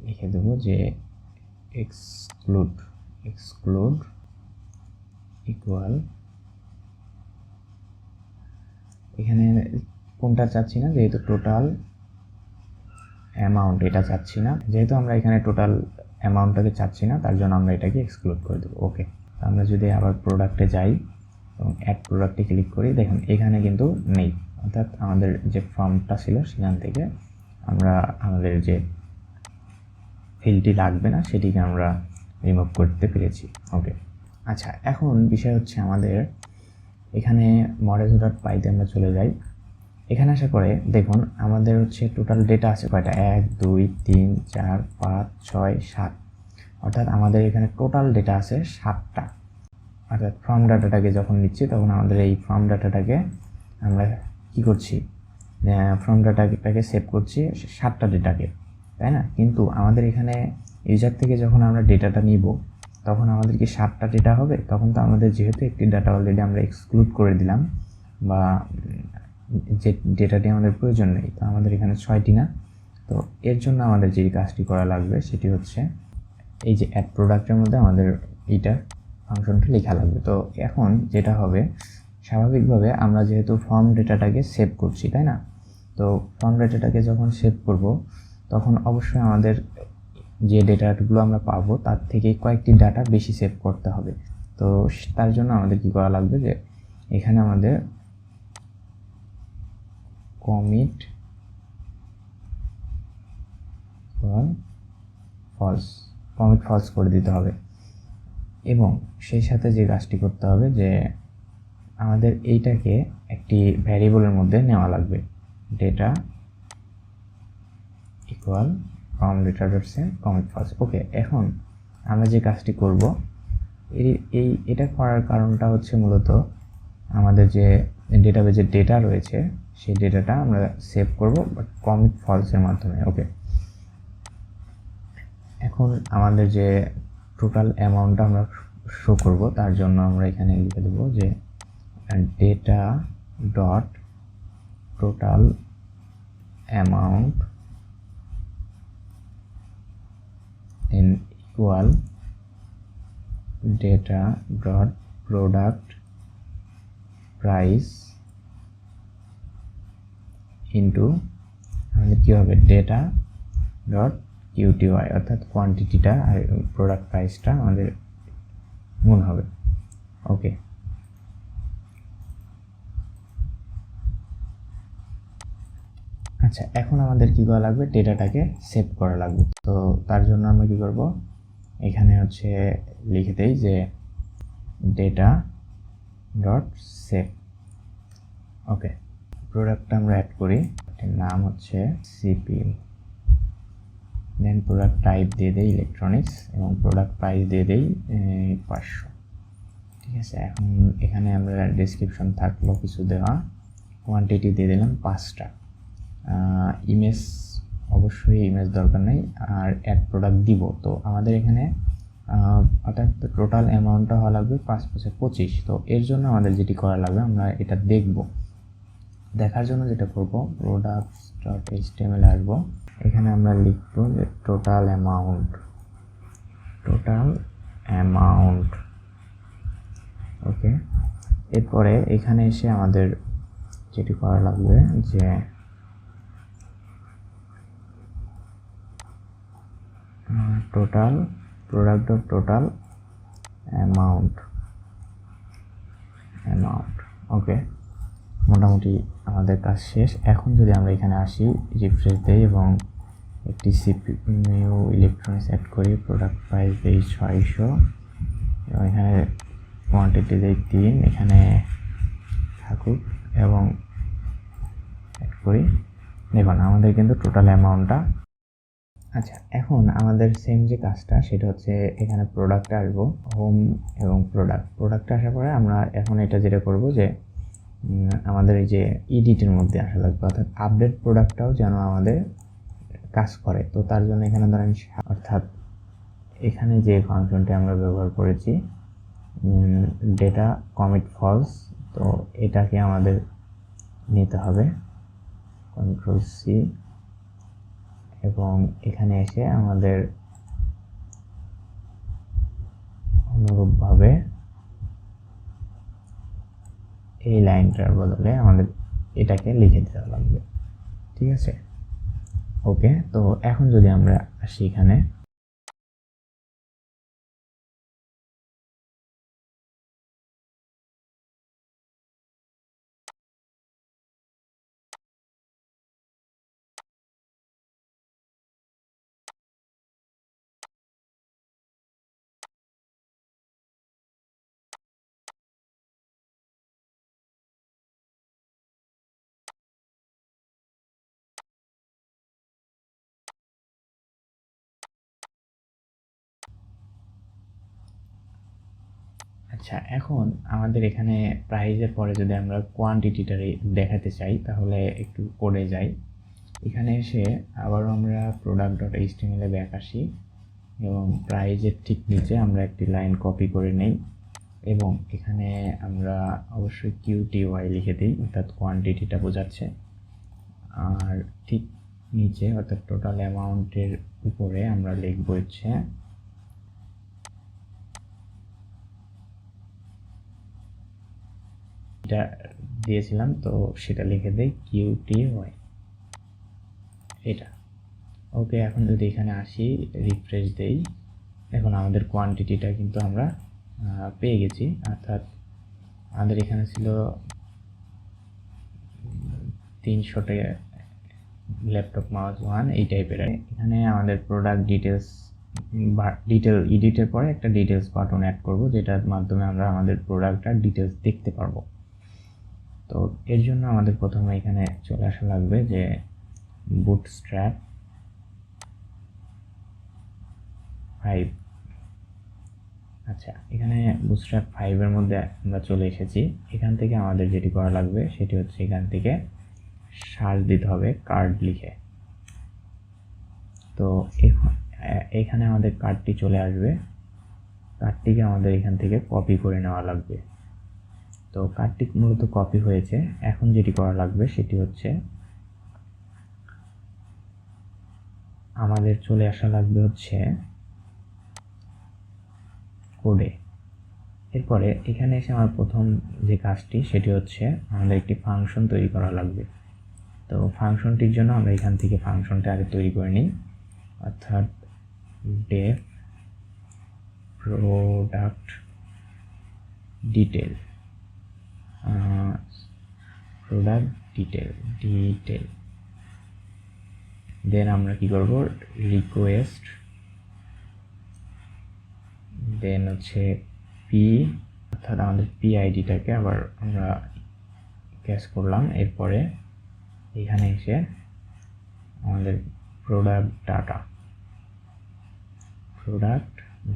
লিখে দেবো যে exclude ইকুয়াল, এখানে কোনটা চাচ্ছি না, যেহেতু টোটাল অ্যামাউন্ট এটা চাচ্ছি না, যেহেতু আমরা এখানে টোটাল অ্যামাউন্টটাকে চাচ্ছি না, তার জন্য আমরা এটাকে এক্সক্লুড করে দেবো। ওকে, আমরা যদি আবার প্রোডাক্টে যাই এবং অ্যাড প্রোডাক্টে ক্লিক করি, দেখুন এখানে কিন্তু নেই, অর্থাৎ আমাদের যে ফর্মটা ছিল সেখান থেকে আমরা আমাদের যে ফিল্ডটি লাগবে না সেটিকে আমরা রিমুভ করতে পেরেছি। ওকে, আচ্ছা, এখন বিষয় হচ্ছে আমাদের এখানে models.py-তে আমরা চলে যাই। এখানে আসার পরে দেখুন আমাদের টোটাল ডেটা আছে কয়টা, 1 2 3 4 5 6 7, অর্থাৎ আমাদের এখানে টোটাল ডেটা আছে 7টা। অর্থাৎ ফর্ম ডাটাটাকে যখন নিচ্ছি তখন আমাদের এই ফর্ম ডাটাটাকে আমরা কি করছি, ফর্ম ডাটাটাকে সেভ করছি 7টা ডেটাকে, তাই না? কিন্তু আমাদের এখানে ইউজার থেকে যখন আমরা ডেটাটা নিব তখন আমাদের কি 7টা ডেটা হবে? তখন তো আমাদের যেহেতু একটি ডাটা অলরেডি আমরা এক্সক্লুড করে দিলাম বা যে ডেটাটি আমাদের প্রয়োজন নেই, তো আমাদের এখানে 6টি না। তো এর জন্য আমাদের যে কাজটি করা লাগবে সেটি হচ্ছে এই যে অ্যাড প্রোডাক্টের মধ্যে আমাদের এইটা ফাংশনটা লেখা লাগবে। তো এখন যেটা হবে, স্বাভাবিকভাবে আমরা যেহেতু ফর্ম ডেটাটাকে সেভ করছি, তাই না? তো ফর্ম ডেটাটাকে যখন সেভ করব তখন অবশ্যই আমাদের যে ডেটাগুলো আমরা পাবো তার থেকে কয়েকটি ডাটা বেশি সেভ করতে হবে। তো তার জন্য আমাদের কি করা লাগবে, যে এখানে আমাদের কমিট ফলস করে দিতে হবে এবং সেই সাথে যে কাজটি করতে হবে যে আমাদের এইটাকে একটি ভ্যারিয়েবলের মধ্যে নেওয়া লাগবে, data equal form data dot save commit false. Okay, এখন আমরা যে কাজটি করব এটা করার কারণটা হচ্ছে মূলত আমাদের যে ডেটাবেজের ডেটা রয়েছে সেই ডেটাটা আমরা সেভ করব বাট কমিট ফলসের মাধ্যমে। ওকে, এখন আমাদের যে টোটাল অ্যামাউন্টটা আমরা শো করব তার জন্য আমরা এখানে লিখে দেব যে data dot total amount in equal data dot product price into আমাদের কি হবে, ডেটা ডট কিউটিওয়াই, অর্থাৎ কোয়ান্টিটিটা আর প্রোডাক্ট প্রাইসটা আমাদের গুণ হবে। ওকে, আচ্ছা, এখন আমাদের কি করা লাগবে, ডেটাটাকে সেভ করা লাগবে। তো তার জন্য আমরা কি করব, এখানে হচ্ছে লিখে দেই যে ডেটা ডট সেভ। ওকে, প্রোডাক্টটা আমরা অ্যাড করি, এর নাম হচ্ছে সিপিইউ, দেন প্রোডাক্ট টাইপ দিয়ে দেই ইলেকট্রনিক্স এবং প্রোডাক্ট প্রাইস দিয়ে দেই 500। ঠিক আছে, এখন এখানে আমরা ডেসক্রিপশন থাকলো কিছু দেওয়া, কোয়ান্টিটি দিয়ে দিলাম 5টা। ইমেজ অবশ্যই ইমেজ দরকার নেই, আর অ্যাড প্রোডাক্ট দিব। তো আমাদের এখানে অর্থাৎ টোটাল অ্যামাউন্টটা হওয়া লাগবে 5 × 25। তো এর জন্য আমাদের যেটি করা লাগবে, আমরা এটা দেখব, দেখার জন্য যেটা করব, প্রোডাক্টস ডট এইচটিএমএল আসবো, এখানে আমরা লিখব যে টোটাল অ্যামাউন্ট। ওকে, এরপরে এখানে এসে আমাদের যেটি করা লাগবে যে total product dot total amount. Okay, মোটামুটি আমাদের কাজ শেষ। এখন যদি আমরা এখানে আসি, রিফ্রেশ দেই এবং একটি সিপিইউ ইলেকট্রনিক্স অ্যাড করি, প্রোডাক্ট প্রাইস দেই 600 এবং এখানে কোয়ান্টিটি দেই 3, এখানে থাকুক এবং অ্যাড করি। দেখুন আমাদের কিন্তু টোটাল অ্যামাউন্টটা। আচ্ছা, এখন আমাদের সেম যে কাজটা সেটা হচ্ছে এখানে প্রোডাক্টে আসবো, হোম এবং প্রোডাক্টে আসার পরে আমরা এখন এটা যেটা করব যে আমাদের এই যে এডিটের মধ্যে আসা লাগবে, অর্থাৎ আপডেট প্রোডাক্টটাও যেন আমাদের কাজ করে। তো তার জন্য এখানে ধরেন, অর্থাৎ এখানে যে ফাংশনটি আমরা ব্যবহার করেছি ডেটা কমিট ফলস, তো এটাকে আমাদের নিতে হবে Ctrl+C এবং এখানে এসে আমাদের অনুরূপভাবে এই লাইনটার বদলে আমাদের এটাকে লিখে দিতে লাগবে। ঠিক আছে, ওকে। তো এখন যদি আমরা আসি এখানে, আচ্ছা, এখন আমাদের এখানে প্রাইজের পরে যদি আমরা কোয়ান্টিটিটা দেখাতে চাই তাহলে একটু কোডে যাই, এখানে এসে আবারও আমরা প্রোডাক্ট ডট এইচটিএমএল এ ব্যাক আসি এবং প্রাইজের ঠিক নিচে আমরা একটি লাইন কপি করে নেই এবং এখানে আমরা অবশ্যই QTY লিখে দিই, অর্থাৎ কোয়ান্টিটিটা বোঝাচ্ছে। আর ঠিক নিচে অর্থাৎ টোটাল অ্যামাউন্টের উপরে আমরা লিখব হচ্ছে এটা দিয়েছিলাম, তো সেটা লিখে দেই QTY এটা। ওকে, এখন যদি এখানে আসি, রিফ্রেশ দেই, এখন আমাদের কোয়ান্টিটিটা কিন্তু আমরা পেয়ে গেছি। অর্থাৎ আমাদের এখানে ছিল 300 ল্যাপটপ মাউস 1 এই টাইপের। এখানে আমাদের প্রোডাক্ট ডিটেল এডিটের পরে একটা ডিটেলস বাটন অ্যাড করব, যেটার মাধ্যমে আমরা আমাদের প্রোডাক্টটার ডিটেলস দেখতে পারবো। তো এর জন্য আমাদের প্রথমে এখানে চলে আসা লাগবে যে বুটস্ট্র্যাপ 5। আচ্ছা, এখানে বুটস্ট্র্যাপ 5 এর মধ্যে আমরা চলে এসেছি। এখান থেকে আমাদের যেটি করা লাগবে সেটি হচ্ছে এখান থেকে সার্চ দিতে হবে কার্ড লিখে। তো এখানে আমাদের কার্ডটি চলে আসবে, কার্ডটিকে আমাদের এখান থেকে কপি করে নেওয়া লাগবে। তো কার্ডটি মূলত কপি হয়েছে, এখন যেটি করা লাগবে সেটি হচ্ছে আমাদের চলে আসা লাগবে হচ্ছে কোডে। এরপরে এখানে এসে আমার প্রথম যে কাজটি সেটি হচ্ছে আমাদের একটি ফাংশন তৈরি করা লাগবে। তো ফাংশনটির জন্য আমরা এখান থেকে ফাংশনটা আগে তৈরি করে নিই, অর্থাৎ ডেফ প্রোডাক্ট ডিটেল দেন আমরা কি করব, রিকোয়েস্ট, দেন হচ্ছে পি, অর্থাৎ আমাদের PIDটাকে আবার আমরা ক্যাচ করলাম। এরপরে এখানে এসে আমাদের প্রোডাক্ট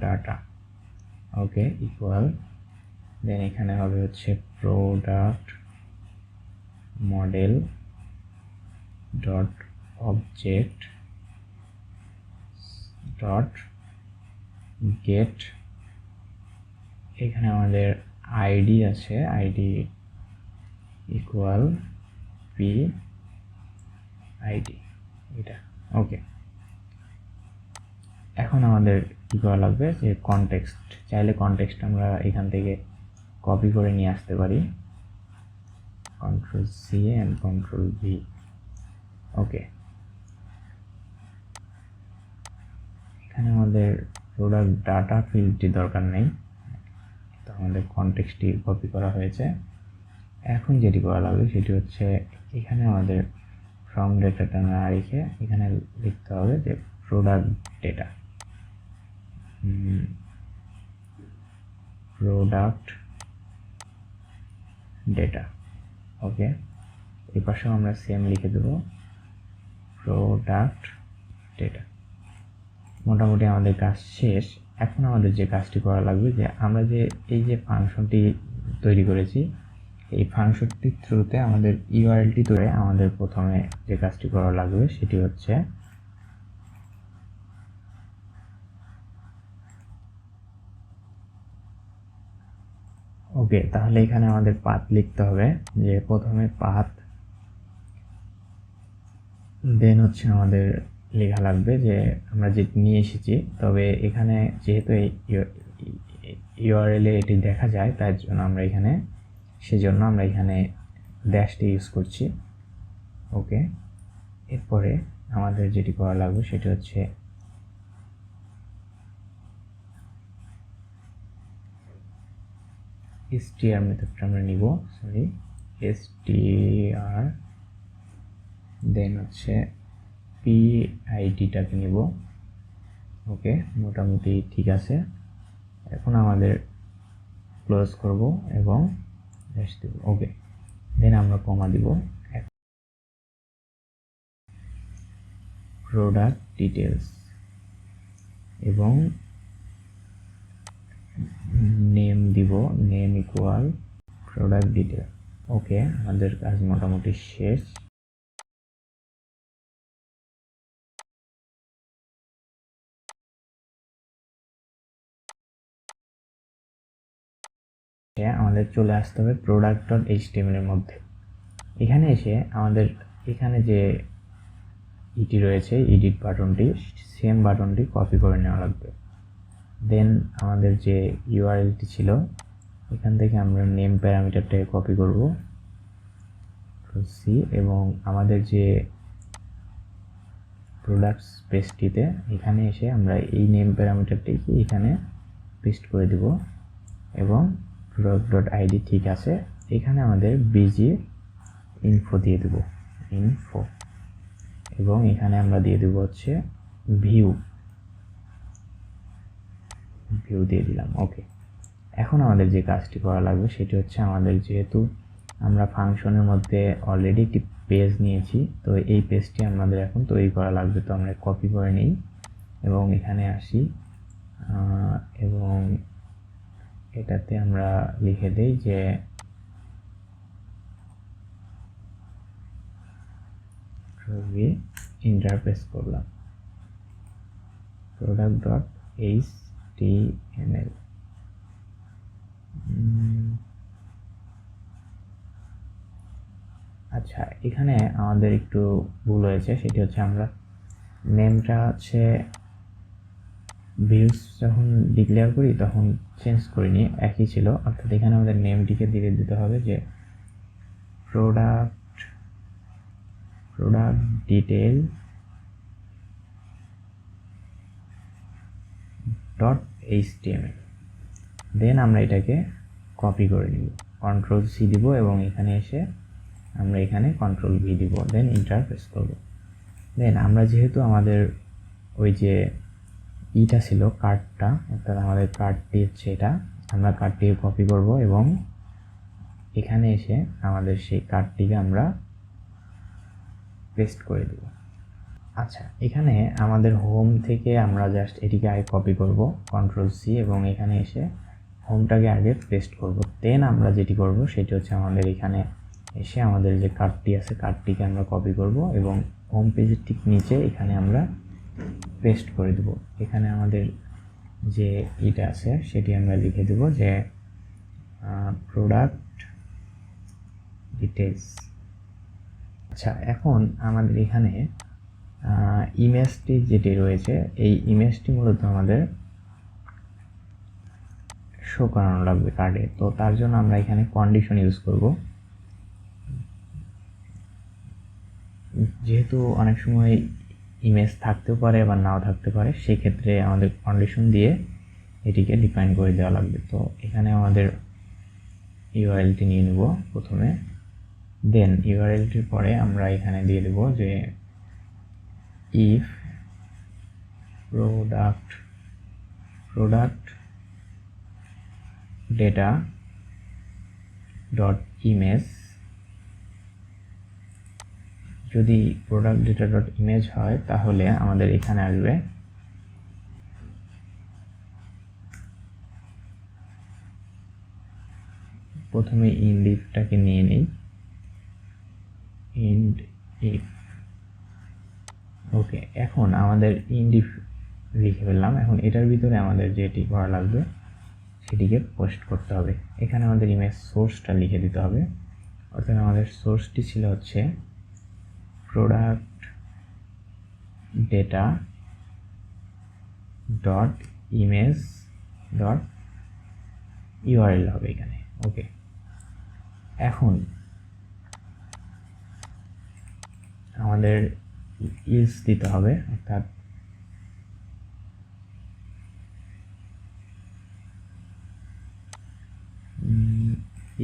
ডাটা ওকে ইকুয়াল, দেন এখানে হবে হচ্ছে product model dot object dot gate, এখানে আমাদের আইডি আছে, আইডি ইকুয়াল PID এটা। ওকে, এখন আমাদের কী করা লাগবে যে কনটেক্সট, চাইলে কনটেক্সট আমরা এখান থেকে কপি করে নিয়ে আসতে পারি, Ctrl+C and Ctrl+V। ওকে, এখানে আমাদের প্রোডাক্ট ডাটা ফিল্ডটি দরকার নেই, তো আমাদের কনটেক্সটটি কপি করা হয়েছে। এখন যেটি করা লাগবে সেটি হচ্ছে এখানে আমাদের ফ্রম ডেটাটা না রেখে এখানে লিখতে হবে যে প্রোডাক্ট ডেটা। ওকে, এই পাশেও আমরা সেম লিখে দেবো প্রোডাক্ট ডেটা। মোটামুটি আমাদের কাজ শেষ। এখন আমাদের যে কাজটি করা লাগবে যে আমরা যে এই যে ফাংশনটি তৈরি করেছি, এই ফাংশনটির থ্রুতে আমাদের ইউআরএলটি তৈরি, আমাদের প্রথমে যে কাজটি করা লাগবে সেটি হচ্ছে ওকে, তাহলে এখানে আমাদের পাথ লিখতে হবে, যে প্রথমে পাথ, দেন হচ্ছে আমাদের লেখা লাগবে যে আমরা যে নিয়ে এসেছি, তবে এখানে যেহেতু ইউআরএল এ এটি দেখা যায় তার জন্য আমরা এখানে সেজন্য আমরা এখানে ড্যাশটি ইউজ করছি। ওকে, এরপরে আমাদের যেটি করা লাগবে সেটি হচ্ছে str মেথডটা আমরা নিব, str, দেন হচ্ছে PIDটাকে নিব। ওকে, মোটামুটি ঠিক আছে। এখন আমাদের ক্লোজ করব এবং ড্যাশ দেব। ওকে, দেন আমরা কমা দিব, প্রোডাক্ট ডিটেলস এবং নেম দিব, নেম ইকুয়াল প্রোডাক্ট ডিটেল। ওকে, আমাদের কাজ মোটামুটি শেষ। আমাদের চলে আসতে হবে product.html এর মধ্যে। এখানে এসে আমাদের এখানে যে ইটি রয়েছে এডিট বাটনটি, সেম বাটনটি কপি করে নেওয়া লাগবে। দেন আমাদের যে ইউআরএলটি ছিল এখান থেকে আমরা নেম প্যারামিটারটাকে কপি করব সি, এবং আমাদের যে প্রোডাক্টস পেজটিতে এখানে এসে আমরা এই নেম প্যারামিটারটিকে এখানে পেস্ট করে দিব, এবং product.id ঠিক আছে, এখানে আমাদের বিজি ইনফো দিয়ে দেব, ইনফো, এবং এখানে আমরা দিয়ে দেব হচ্ছে ভিউ দিয়ে দিলাম। ওকে, এখন আমাদের যে কাজটি করা লাগবে সেটি হচ্ছে আমাদের যেহেতু আমরা ফাংশনের মধ্যে অলরেডি একটি পেজ নিয়েছি, তো এই পেজটি আমাদের এখন তৈরি করা লাগবে। তো আমরা কপি করে নিই এবং এখানে আসি এবং এটাতে আমরা লিখে দেই যে ইন্টারফেস করলাম product.html। আচ্ছা, এখানে আমাদের একটু ভুল হয়েছে, সেটি হচ্ছে আমরা নেমটা হচ্ছে ভিউস যখন ডিক্লেয়ার করি তখন চেঞ্জ করিনি, একই ছিল। অর্থাৎ এখানে আমাদের নেমটিকে দিয়ে দিতে হবে যে প্রোডাক্ট ডিটেল .html। দেন আমরা এটাকে কপি করে নিব, কন্ট্রোল সি দিব এবং এখানে এসে আমরা এখানে কন্ট্রোল ভি দিব, দেন ইন্টারফেস করব। দেন আমরা যেহেতু আমাদের ওই যে ইটা ছিল কার্ডটা, অর্থাৎ আমাদের কার্ডটি হচ্ছে এটা, আমরা কার্ডটিকে কপি করব এবং এখানে এসে আমাদের সেই কার্ডটিকে আমরা পেস্ট করে দেব। আচ্ছা, এখানে আমাদের হোম থেকে আমরা জাস্ট এটিকে আগে কপি করব, কন্ট্রোল সি, এবং এখানে এসে হোমটাকে আগে পেস্ট করব। দেন আমরা যেটি করব সেটি হচ্ছে আমাদের এখানে এসে আমাদের যে কার্ডটি আছে কার্ডটিকে আমরা কপি করব এবং হোম পেজের ঠিক নিচে এখানে আমরা পেস্ট করে দেব। এখানে আমাদের যে ইটা আছে সেটি আমরা লিখে দেব যে প্রোডাক্ট ডিটেলস। আচ্ছা, এখন আমাদের এখানে ইমেজটি যেটি রয়েছে এই ইমেজটি মূলত আমাদের শো করানো লাগবে কার্ডে। তো তার জন্য আমরা এখানে কন্ডিশন ইউজ করব। যেহেতু অনেক সময় ইমেজ থাকতেও পারে বা নাও থাকতে পারে, সেক্ষেত্রে আমাদের কন্ডিশন দিয়ে এটিকে ডিফাইন করে দেওয়া লাগবে। তো এখানে আমাদের ইউআরএলটি নিয়ে নেব প্রথমে, দেন ইউআরএলটির পরে আমরা এখানে দিয়ে দেব যে if product data dot image, যদি প্রোডাক্ট ডেটা ডট ইমেজ হয় তাহলে আমাদের এখানে আসবে প্রথমে ইন্ড ইফটাকে নিয়ে নেই, ইন্ড ইফ। ওকে, এখন আমাদের ইন্ড ইফ লিখে ফেললাম। এখন এটার ভিতরে আমাদের যেটি করা লাগবে সেটিকে পোস্ট করতে হবে। এখানে আমাদের ইমেজ সোর্সটা লিখে দিতে হবে, অর্থাৎ আমাদের সোর্সটি ছিল হচ্ছে product data dot image dot URL হবে এখানে। ওকে, এখন আমাদের ইলস দিতে হবে, অর্থাৎ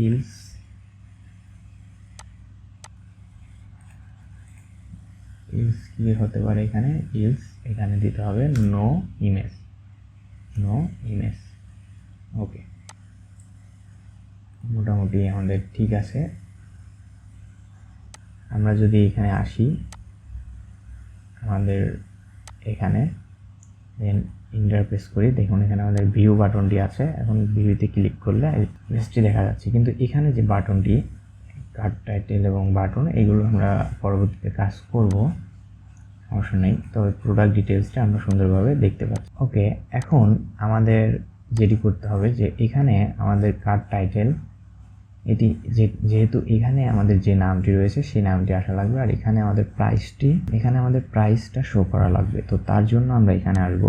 ইলস কি হতে পারে, এখানে ইলস এখানে দিতে হবে নো ইমেজ। ওকে, মোটামুটি আমাদের ঠিক আছে। আমরা যদি এখানে আসি আমাদের এখানে দেন ইন্টারফেস করি, দেখুন এখানে আমাদের ভিউ বাটনটি আছে। এখন ভিউতে ক্লিক করলে ইমেজটি দেখা যাচ্ছে, কিন্তু এখানে যে বাটনটি কার্ড টাইটেল এবং বাটন, এগুলো আমরা পরবর্তীতে কাজ করব, সমস্যা নেই। তবে প্রোডাক্ট ডিটেলসটা আমরা সুন্দরভাবে দেখতে পাচ্ছি। ওকে, এখন আমাদের যেটি করতে হবে যে এখানে আমাদের কার্ড টাইটেল এটি যেহেতু এখানে আমাদের যে নামটি রয়েছে সেই নামটি আসা লাগবে, আর এখানে আমাদের প্রাইসটা শো করা লাগবে। তো তার জন্য আমরা এখানে আসবো,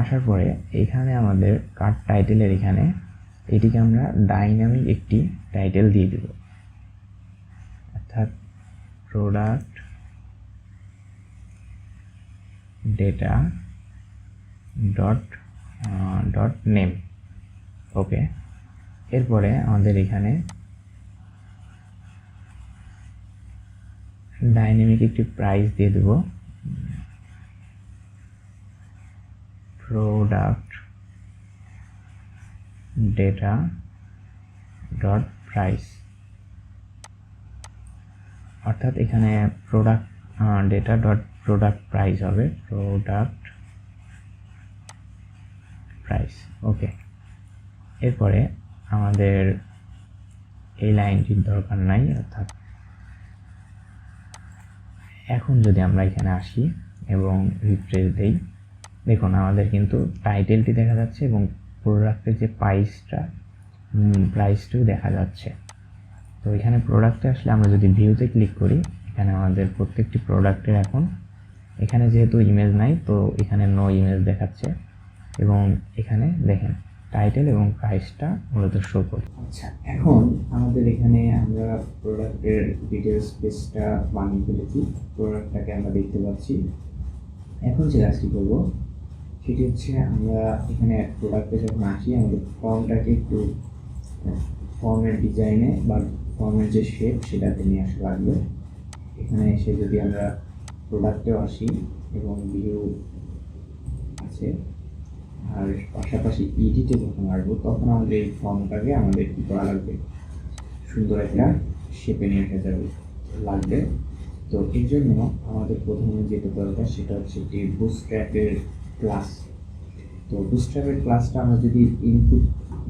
আসার পরে এখানে আমাদের কার্ড টাইটেলের এটিকে আমরা ডাইনামিক একটি টাইটেল দিয়ে দেব, অর্থাৎ প্রোডাক্ট ডেটা ডট নেম। ওকে, এরপরে আমাদের এখানে ডাইনামিক একটি প্রাইস দিয়ে দেব, প্রোডাক্ট ডেটা ডট প্রাইস, অর্থাৎ এখানে product data dot product price হবে, প্রোডাক্ট প্রাইস। ওকে, এরপরে আমাদের এই লাইনটির দরকার নাই, অর্থাৎ এখন যদি আমরা এখানে আসি এবং রিফ্রেশ দেই, দেখুন আমাদের কিন্তু টাইটেলটি দেখা যাচ্ছে এবং প্রোডাক্টের যে প্রাইসটিও দেখা যাচ্ছে। তো এখানে প্রোডাক্টে আসলে আমরা যদি ভিউতে ক্লিক করি, এখানে আমাদের প্রত্যেকটি প্রোডাক্টের এখানে যেহেতু ইমেজ নাই, তো এখানে নো ইমেজ দেখাচ্ছে এবং এখানে দেখেন টাইটেল এবং প্রাইসটা মূলত শো করে। আচ্ছা, এখন আমাদের এখানে আমরা প্রোডাক্টের ডিটেলস পেজটা বানিয়ে ফেলেছি, প্রোডাক্টটাকে আমরা দেখতে পাচ্ছি। এখন যে কাজটি করবো সেটি হচ্ছে আমরা এখানে প্রোডাক্টে যখন আসি আমাদের ফর্মটাকে একটু ফর্মের ডিজাইনে বা ফর্মের যে শেপ সেটাতে নিয়ে আসা লাগবে। এখানে এসে যদি আমরা প্রোডাক্টেও আসি এবং ভিউ আছে, আর পাশাপাশি এডিটে যখন আসবো তখন আমাদের এই ফর্মটাকে আমাদের কী করা লাগবে, সুন্দর একটা শেপে নিয়ে আসা লাগবে। তো এর জন্য আমাদের প্রথমে যেটা দরকার সেটা হচ্ছে একটি বুটস্ট্র্যাপের ক্লাস। তো বুটস্ট্র্যাপের ক্লাসটা আমরা যদি ইনপুট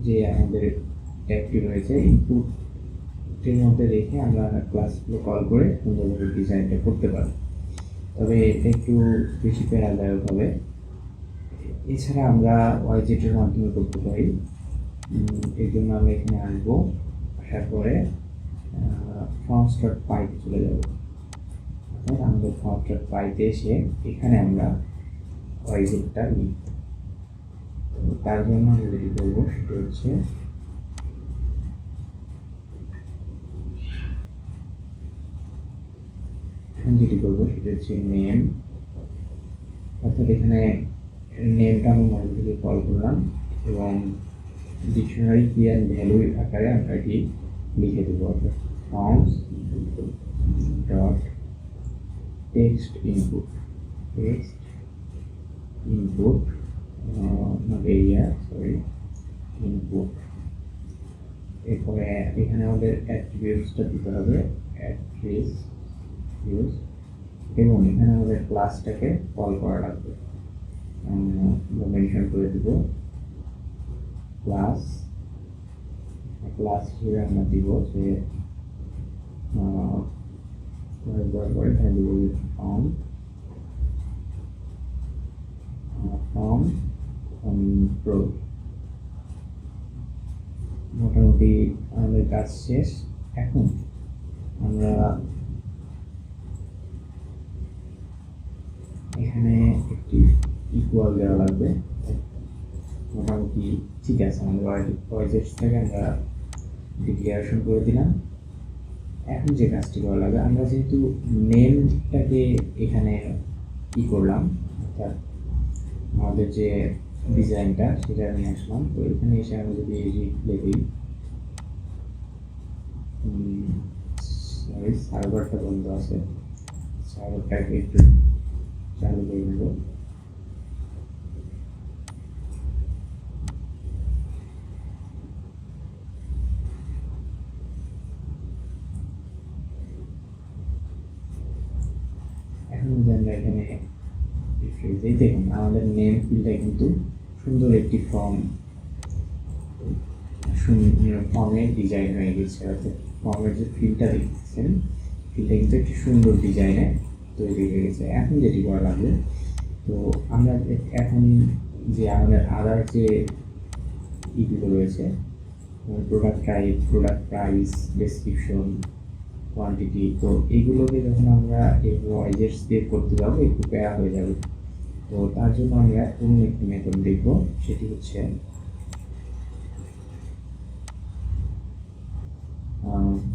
যে আমাদের ট্যাগটি রয়েছে ইনপুটের মধ্যে রেখে আমরা ক্লাসগুলো কল করে সুন্দরভাবে ডিজাইনটা করতে পারি, তবে এটা একটু বেশি প্যারাদায়ক হবে। এছাড়া আমরা ওয়াইজেটের মাধ্যমে করতে পারি। এর জন্য আমরা এখানে আসবো, আসার পরে ফর্মস ডট পাইতে চলে যাব। অর্থাৎ আমাদের ফর্মস ডট পাইতে এসে এখানে আমরা ওয়াইজেটটা লিখব। তো তার জন্য আমরা যেটি করবো সেটা হচ্ছে নেম, অর্থাৎ এখানে নেমটা আমি মডেল থেকে কল করলাম এবং ডিকশনারি কি অ্যান্ড ভ্যালু আকারে আমরা এটি লিখে দেবো, অর্থাৎ forms dot text input input. এরপরে এখানে আমাদের অ্যাট্রিবিউটসটা দিতে হবে, অ্যাট্রিবিউটস, এবং এখানে আমাদের ক্লাসটাকে কল করা লাগবে। মেনশন করে দেব ক্লাস হিসেবে আমরা দিব যে এখানে দিব ফর্ম প্রো। মোটামুটি আমাদের কাজ শেষ। এখন আমরা এখানে একটি ইকুয়াল দেওয়া লাগবে। মোটামুটি ঠিক আছে, আমাদের ওয়াইজেটসটাকে আমরা ডিক্লারেশন করে দিলাম। এখন যে কাজটি করা লাগবে, আমরা যেহেতু নেমটাকে এখানে কি করলাম, অর্থাৎ আমাদের যে ডিজাইনটা সেটা নিয়ে আসলাম। তো এখানে এসে আমি যদি লিখি, সার্ভারটা বন্ধ আছে, সার্ভারটাকে একটু চালু করে নেব। এখন যদি আমরা এখানে দেখুন আমাদের নেম ফিল্ডটা কিন্তু সুন্দর একটি ফর্মের ডিজাইন হয়ে গেছে, অর্থাৎ ফর্মের যে ফিল্ডটা দেখছেন ফিল্ডটা কিন্তু একটি সুন্দর ডিজাইনে তৈরি হয়ে গেছে। এখন যেটি করা লাগবে তো আমরা এখন যে আমাদের আদার যে ইগুলো রয়েছে, product type, product price, description, quantity, তো এইগুলোকে যখন আমরা এগুলো অয়েজেটস দিয়ে করতে যাবো একটু প্যারা হয়ে যাবে। তো তার জন্য আমরা অন্য একটি মেথড দেখব, সেটি হচ্ছে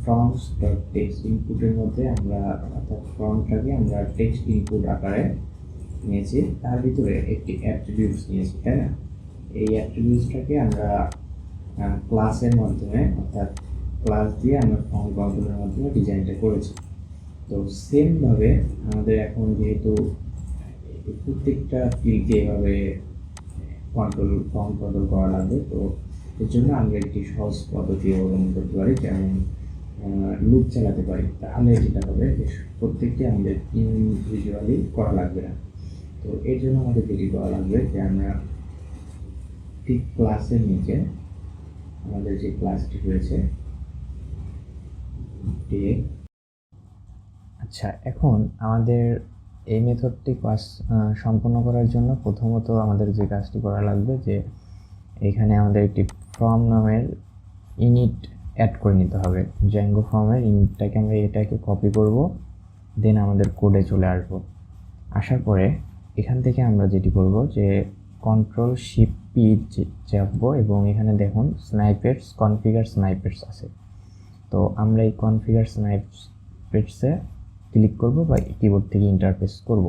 ফর্মস ডট টেক্সট ইনপুটের মধ্যে আমরা অর্থাৎ ফর্মটাকে আমরা টেক্সট ইনপুট আকারে নিয়েছি, তার ভিতরে একটি অ্যাট্রিবিউটস নিয়েছি, তাই না? এই অ্যাট্রিবিউটসটাকে আমরা ক্লাসের মাধ্যমে অর্থাৎ ক্লাস দিয়ে আমরা ফর্ম কন্ট্রোলের মাধ্যমে ডিজাইনটা করেছি। তো সেমভাবে আমাদের এখন যেহেতু প্রত্যেকটা ফিল্ডকে এভাবে ফর্ম কন্ট্রোল করা লাগবে, তো এর জন্য আমরা একটি সহজ পদ্ধতি অবলম্বন করতে পারি, যেমন লুপ চালাতে পারি। তাহলে যেটা হবে যে প্রত্যেকটি আমাদের ইন্ডিভিজুয়ালি করা লাগবে না। তো এর জন্য আমাদের যেটি করা লাগবে যে আমরা ঠিক ক্লাসের নিচে আমাদের যে ক্লাসটি রয়েছে, আচ্ছা, এখন আমাদের এই মেথডটি কাজ সম্পন্ন করার জন্য প্রথমত আমাদের যে কাজটি করা লাগবে যে এখানে আমাদের একটি ফর্ম নামের ইনিট অ্যাড করে নিতে হবে। জ্যাঙ্গো ফর্মের ইনিটটাকে আমরা এটাকে কপি করব, দেন আমাদের কোডে চলে আসব। আসার পরে এখান থেকে আমরা যেটি করব যে কন্ট্রোল শিফট পি চাপবো এবং এখানে দেখুন কনফিগার স্নাইপেটস আছে। তো আমরা এই কনফিগার স্নাইপেটসে ক্লিক করব বা কিবোর্ড থেকে ইন্টারফেস করব।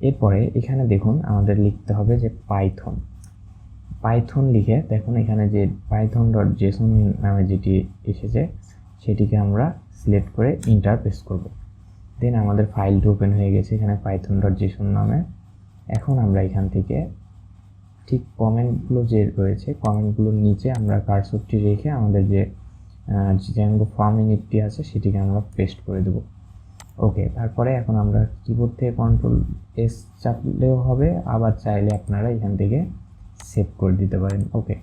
এরপরে এখানে দেখুন আমাদের লিখতে হবে যে পাইথন লিখে দেখুন এখানে যে পাইথন ডট জেসন নামে যেটি এসেছে সেটিকে আমরা সিলেক্ট করে ইন্টারফেস করব। দেন আমাদের ফাইলটি ওপেন হয়ে গেছে এখানে পাইথন ডট জেসন নামে। এখন আমরা এখান থেকে ঠিক কমেন্টগুলো যে রয়েছে কমেন্টগুলোর নিচে আমরা কার্সরটি রেখে আমাদের যে জ্যাঙ্গো ফর্ম ইনিটটি আছে সেটিকে আমরা পেস্ট করে দেব। ওকে, তারপরে এখন আমরা কিবোর্ড থেকে কন্ট্রোল এস চাপলেও হবে, আবার চাইলে আপনারা এখান থেকে সেভ করে দিতে পারেন। ওকে,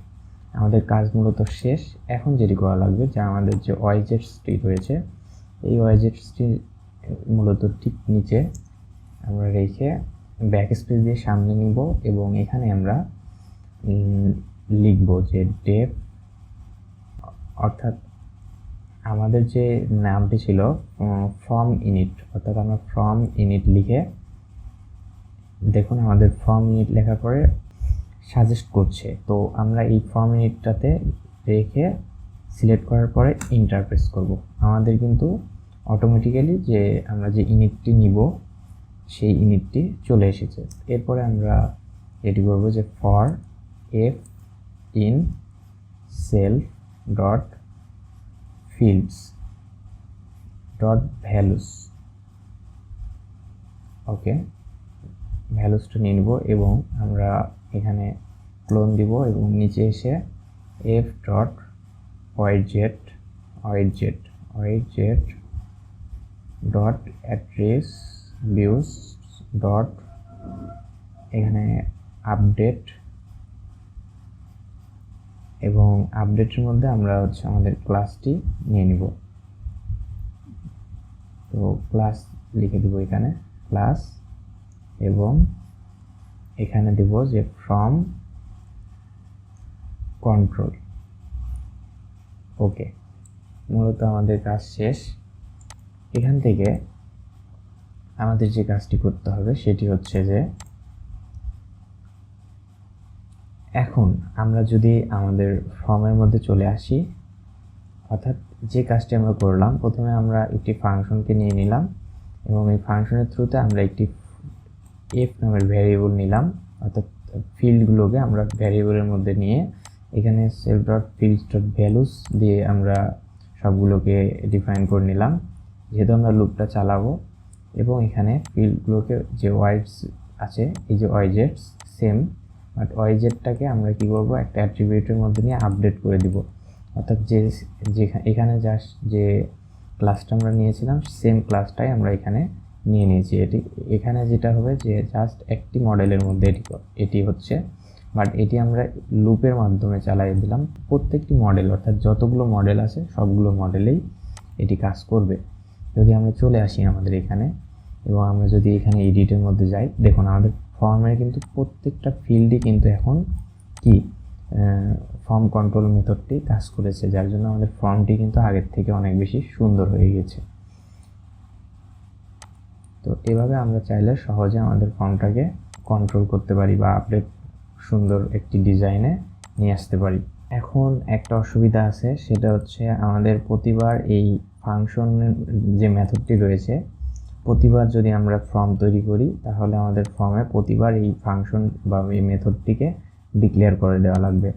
আমাদের কাজ মূলত শেষ। এখন যেটি করা লাগবে যে আমাদের যে অয়েজেটসটি রয়েছে এই অয়েজেটসটি মূলত ঠিক নিচে আমরা রেখে ব্যাক স্পেস দিয়ে সামনে নিব এবং এখানে আমরা লিখব যে ডেভ, অর্থাৎ আমাদের যে নামটি ছিল ফর্ম ইনিট, অর্থাৎ আমরা ফর্ম ইনিট লিখে দেখুন আমাদের ফর্ম ইনিট লেখার পরে সাজেস্ট করছে। তো আমরা এই ফর্ম ইনিটটাতে রেখে সিলেক্ট করার পরে ইন্টারফেস করব। আমাদের কিন্তু অটোমেটিক্যালি যে আমরা যে ইনিটটি নিব সেই ইনিটটি চলে এসেছে। এরপরে আমরা এটি করব যে for F in self dot fields dot values। ওকে, ভ্যালুসটা নিয়ে নেব এবং আমরা এখানে ক্লোন দিব এবং নিচে এসে f dot widget dot address views dot এখানে আপডেট, এবং আপডেটের মধ্যে আমরা হচ্ছে আমাদের ক্লাসটি নিয়ে নিব। তো ক্লাস লিখে দিব এখানে ক্লাস এবং এখানে দিব যে ফ্রম কন্ট্রোল। ওকে, মূলত আমাদের কাজ শেষ। এখান থেকে আমাদের যে কাজটি করতে হবে সেটি হচ্ছে যে এখন আমরা যদি আমাদের ফর্মের মধ্যে চলে আসি, অর্থাৎ যে কাজটি আমরা করলাম প্রথমে আমরা একটি ফাংশনকে নিয়ে নিলাম এবং এই ফাংশনের থ্রুতে আমরা একটি এফ নামের ভ্যারিয়েবল নিলাম, অর্থাৎ ফিল্ডগুলোকে আমরা ভ্যারিয়েবলের মধ্যে নিয়ে এখানে self dot fields dot values দিয়ে আমরা সবগুলোকে ডিফাইন করে নিলাম, যেহেতু আমরা লুপটা চালাবো। এবং এখানে ফিল্ডগুলোকে যে ওয়াইডস আছে এই যে ওয়াইজেটস সেম, বাট ওয়াইজেটটাকে আমরা কি করব একটা অ্যাট্রিবিউটের মধ্যে নিয়ে আপডেট করে দিব, অর্থাৎ এখানে জাস্ট যে ক্লাসটা আমরা নিয়েছিলাম সেম ক্লাসটাই আমরা এখানে নিয়ে নিয়েছি। এখানে যেটা হবে যে জাস্ট একটি মডেলের মধ্যে এটি হচ্ছে, বাট এটি আমরা লুপের মাধ্যমে চালাই দিলাম প্রত্যেকটি মডেল, অর্থাৎ যতগুলো মডেল আছে সবগুলো মডেলেই এটি কাজ করবে। যদি আমরা চলে আসি আমাদের এখানে এবং আমরা যদি এখানে এডিটের মধ্যে যাই, দেখুন আমাদের ফর্মের কিন্তু প্রত্যেকটা ফিল্ডই কিন্তু এখন কি ফর্ম কন্ট্রোল মেথডটি কাজ করেছে, যার জন্য আমাদের ফর্মটি কিন্তু আগের থেকে অনেক বেশি সুন্দর হয়ে গেছে। তো এভাবে আমরা চাইলে সহজে আমাদের ফর্মটাকে কন্ট্রোল করতে পারি বা আপডেট সুন্দর একটি ডিজাইনে নিয়ে আসতে পারি। এখন একটা অসুবিধা আছে, সেটা হচ্ছে আমাদের প্রতিবার এই ফাংশনের যে মেথডটি রয়েছে, প্রতিবার যদি আমরা ফর্ম তৈরি করি তাহলে আমাদের ফর্মে প্রতিবার এই ফাংশন বা এই মেথডটিকে ডিক্লেয়ার করে দেওয়া লাগবে।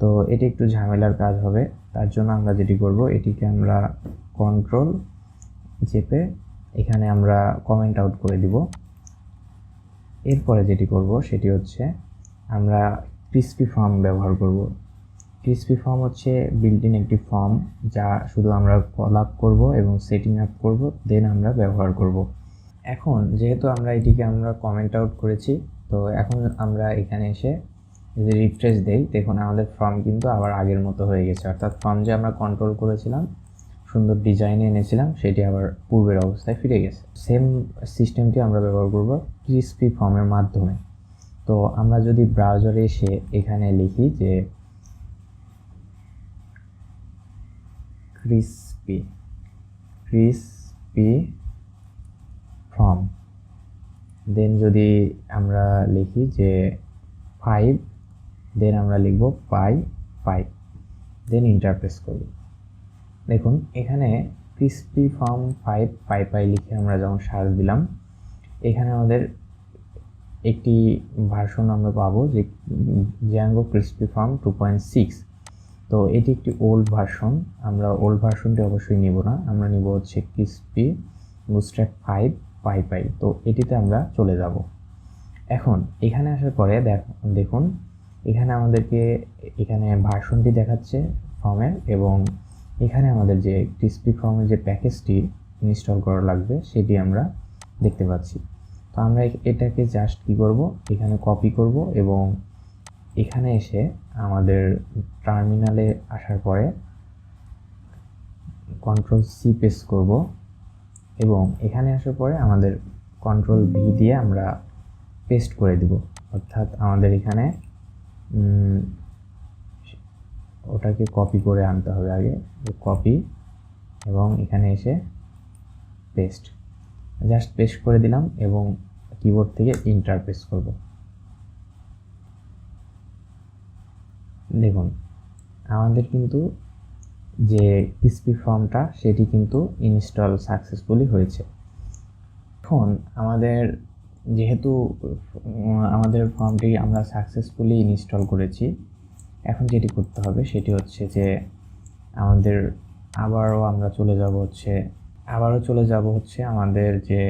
তো এটি একটু ঝামেলার কাজ হবে। তার জন্য আমরা যেটি করব, এটিকে আমরা কন্ট্রোল চেপে এখানে আমরা কমেন্ট আউট করে দিব। এরপরে যেটি করব সেটি হচ্ছে আমরা ক্রিস্পি ফর্ম ব্যবহার করব। ক্রিস্পি ফর্ম হচ্ছে বিল্ট ইন একটি ফর্ম, যা শুধু আমরা কল আপ করব এবং সেটিং আপ করব, দেন আমরা ব্যবহার করব। এখন যেহেতু আমরা এটিকে কমেন্ট আউট করেছি, তো এখন আমরা এখানে এসে যদি রিফ্রেশ দেই, দেখুন আমাদের ফর্ম কিন্তু আবার আগের মতো হয়ে গেছে। অর্থাৎ ফর্ম যে আমরা কন্ট্রোল করেছিলাম, সুন্দর ডিজাইনে এনেছিলাম, সেটি আবার পূর্বের অবস্থায় ফিরে গেছে। সেম সিস্টেমটি আমরা ব্যবহার করব ক্রিস্পি ফর্মের মাধ্যমে। তো আমরা যদি ব্রাউজারে এসে এখানে লিখি যে ক্রিস্পি ফর্ম, দেন যদি আমরা লিখি যে 5, দেন আমরা লিখব পাই, দেন ইন্টারপ্রেস করব। দেখুন এখানে ক্রিস্পি ফর্ম 5 পাই লিখে আমরা যখন সার্চ দিলাম, এখানে আমাদের একটি ভার্সন আমরা পাবো যে জ্যাঙ্গো ক্রিস্পি ফর্ম 2.6। তো এটি একটি ওল্ড ভার্সন, আমরা ওল্ড ভার্সনটি অবশ্যই নিব না, আমরা নিব হচ্ছে ক্রিস্পি বুটস্ট্র্যাপ 5 পাই। তো এটিতে আমরা চলে যাব। এখন এখানে আসার পরে দেখুন এখানে আমাদেরকে এখানে ভার্সনটি দেখাচ্ছে ফর্মের, এবং এখানে আমাদের যে ক্রিস্পি ফর্মের যে প্যাকেজটি ইনস্টল করা লাগবে সেটি আমরা দেখতে পাচ্ছি। তো আমরা এটাকে জাস্ট কি করব, এখানে কপি করব এবং এখানে এসে আমাদের টার্মিনালে আসার পরে কন্ট্রোল সি প্রেস করব এবং এখানে আসার পরে আমাদের কন্ট্রোল ভি দিয়ে আমরা পেস্ট করে দিব। অর্থাৎ আমাদের এখানে ওটাকে কপি করে আনতে হবে আগে, কপি এবং এখানে এসে জাস্ট পেস্ট করে দিলাম এবং কিবোর্ড থেকে ইন্টার প্রেস করব। দেখুন আমাদের কিন্তু যে ক্রিস্পি ফর্মটা সেটি কিন্তু ইনস্টল সাকসেসফুলি হয়েছে। এখন যেহেতু আমাদের ফর্মটি আমরা সাকসেসফুলি ইনস্টল করেছি, এখন যেটি করতে হবে সেটি হচ্ছে যে আবারও চলে যাব হচ্ছে আমাদের যে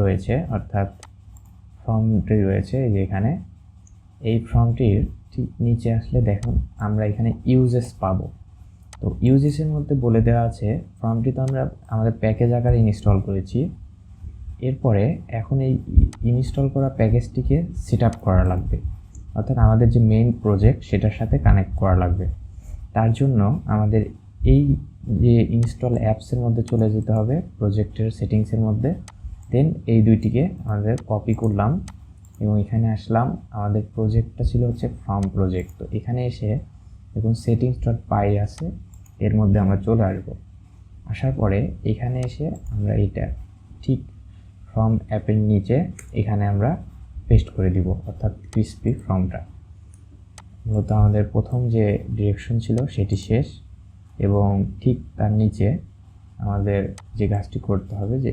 রয়েছে, অর্থাৎ ফর্মটি রয়েছে যেখানে, এই ফর্মটির ঠিক নিচে আসলে দেখুন আমরা এখানে ইউজেস পাবো। তো ইউজেসের মধ্যে বলে দেওয়া আছে ফর্মটি তো আমরা আমাদের প্যাকেজ আকারে ইনস্টল করেছি, এরপরে এখন এই ইনস্টল করা প্যাকেজটিকে সেট আপ করা লাগবে, অর্থাৎ আমাদের যে মেইন প্রজেক্ট সেটার সাথে কানেক্ট করা লাগবে। তার জন্য আমাদের এই যে ইনস্টল অ্যাপসের মধ্যে চলে যেতে হবে, প্রজেক্টের সেটিংসের মধ্যে, দেন এই দুইটিকে আমাদের কপি করলাম এবং এখানে আসলাম। আমাদের প্রজেক্টটা ছিল হচ্ছে ফর্ম প্রজেক্ট। তো এখানে এসে দেখুন settings.py আছে, এর মধ্যে আমরা চলে আসবো। আসার পরে এখানে এসে আমরা এটা ঠিক ফর্ম অ্যাপের নিচে এখানে আমরা পেস্ট করে দিব, অর্থাৎ ক্রিস্পি ফর্মটা। মূলত আমাদের প্রথম যে ডিরেকশন ছিল সেটি শেষ, এবং ঠিক তার নিচে আমাদের যে কাজটি করতে হবে যে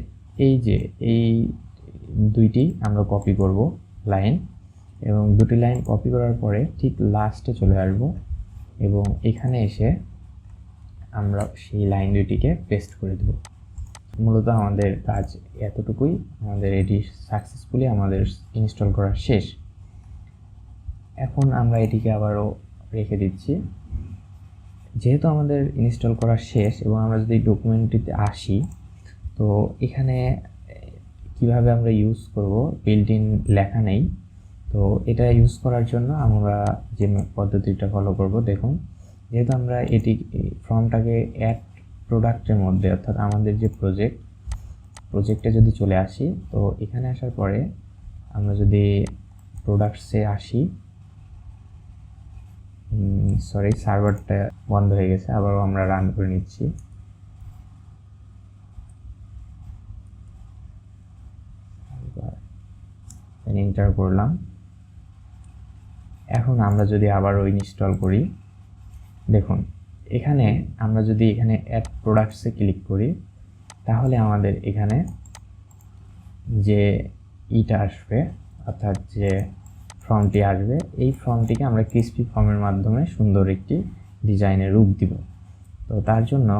এই দুইটি আমরা কপি করব লাইন, এবং দুটি লাইন কপি করার পরে ঠিক লাস্টে চলে আসব এবং এখানে এসে আমরা সেই লাইন দুইটিকে পেস্ট করে দেব। মূলত আমাদের কাজ এতটুকুই, আমাদের এটি সাকসেসফুলি আমাদের ইনস্টল করা শেষ। এখন আমরা এটিকে আবারও রেখে দিচ্ছি। যেহেতু আমাদের ইনস্টল করা শেষ এবং আমরা যদি ডকুমেন্টটিতে আসি, তো এখানে কিভাবে আমরা ইউজ করব, বিল্ট ইন লেখা নেই। তো এটা ইউজ করার জন্য আমরা যে পদ্ধতিটা ফলো করব, দেখুন যেহেতু আমরা ফর্মটাকে অ্যাড প্রোডাক্টের মধ্যে, অর্থাৎ আমাদের যে প্রজেক্টে যদি চলে আসি, তো এখানে আসার পরে আমরা যদি প্রোডাক্টসে আসি, সরি সার্ভারটা বন্ধ হয়ে গেছে, আবারও আমরা রান করে নিচ্ছি। এন্টার করলাম। এখন আমরা যদি আবারও ইনস্টল করি, দেখুন এখানে আমরা যদি এখানে অ্যাড প্রোডাক্টসে ক্লিক করি, তাহলে আমাদের এখানে যে ইটা আসবে, অর্থাৎ যে ফর্মটি আসবে, এই ফর্মটিকে আমরা ক্রিসপি ফর্মের মাধ্যমে সুন্দর একটি ডিজাইনের রূপ দিব। তো তার জন্য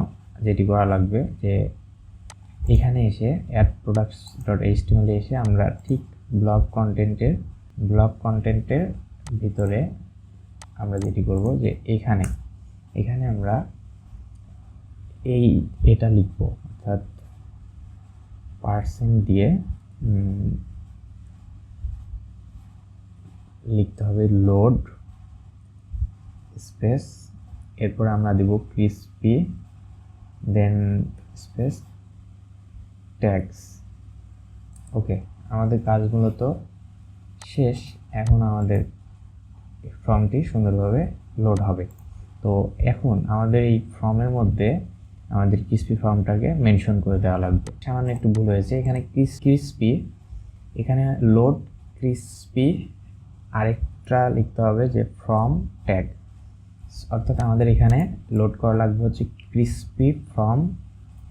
যেটি করা লাগবে যে এখানে এসে অ্যাড প্রোডাক্টস ডট এইচটিএমএল এসে আমরা ঠিক ব্লগ কন্টেন্টের ভিতরে আমরা যেটি করব যে এখানে আমরা এটা লিখব, অর্থাৎ % দিয়ে লিখতে হবে লোড স্পেস, এরপর আমরা দেব ক্রিসপি, দেন স্পেস ট্যাগস। ওকে, আমাদের কাজ মূলত শেষ। এখন আমাদের ফর্মটি সুন্দরভাবে লোড হবে। তো এখন আমাদের এই ফর্মের মধ্যে আমাদের ক্রিসপি ফর্মটাকে মেনশন করে দেওয়া লাগবে। সামান্য একটু ভুল হয়েছে, এখানে ক্রিসপি, এখানে লোড ক্রিসপি, আরেকটা লিখতে হবে যে ফর্ম ট্যাগ, অর্থাৎ আমাদের এখানে লোড করা লাগবে হচ্ছে ক্রিসপি ফর্ম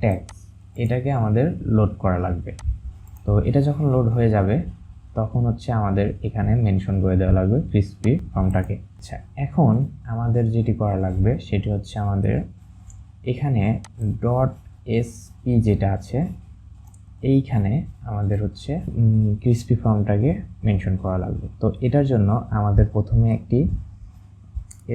ট্যাগস, এটাকে আমাদের লোড করা লাগবে। তো এটা যখন লোড হয়ে যাবে তখন হচ্ছে আমাদের এখানে মেনশন করে দেওয়া লাগবে ক্রিসপি ফর্মটাকে। আচ্ছা, এখন আমাদের যেটি করা লাগবে সেটি হচ্ছে আমাদের এখানে ডট এসপি যেটা আছে, এইখানে আমাদের হচ্ছে ক্রিসপি ফর্মটাকে মেনশন করা লাগবে। তো এটার জন্য আমাদের প্রথমে একটি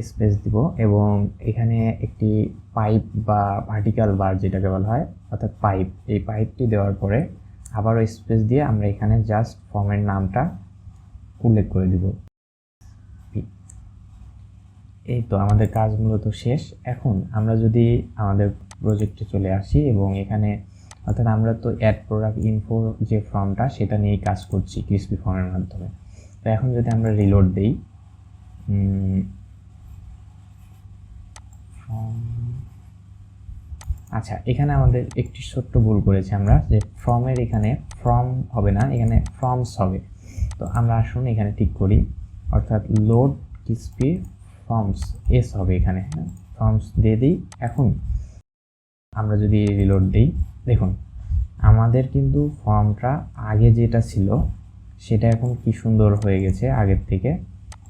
স্পেস দিব এবং এখানে একটি পাইপ বা ভার্টিক্যাল বার যেটাকে বলা হয়, অর্থাৎ পাইপ, এই পাইপটি দেওয়ার পরে আবারও স্পেস দিয়ে আমরা এখানে জাস্ট ফর্মের নামটা উল্লেখ করে দিব। এই তো আমাদের কাজ মূলত শেষ। এখন আমরা যদি আমাদের প্রজেক্টে চলে আসি এবং এখানে, অর্থাৎ আমরা তো অ্যাড প্রোডাক্ট ইনফো যে ফর্মটা সেটা নিয়েই কাজ করছি ক্রিসপি ফর্মের মাধ্যমে। তো এখন যদি আমরা রিলোড দিই, আচ্ছা এখানে আমাদের একটি ছোট্ট ভুল করেছি আমরা, যে ফর্মের এখানে ফর্ম হবে না, এখানে ফর্মস হবে। তো আমরা আসুন এখানে ঠিক করি, অর্থাৎ লোড ক্রিসপি ফর্মস এস হবে এখানে, ফর্মস দিয়ে দিই। এখন আমরা যদি রিলোড দিই, দেখুন আমাদের কিন্তু ফর্মটা আগে যেটা ছিল সেটা এখন কি সুন্দর হয়ে গেছে আগের থেকে,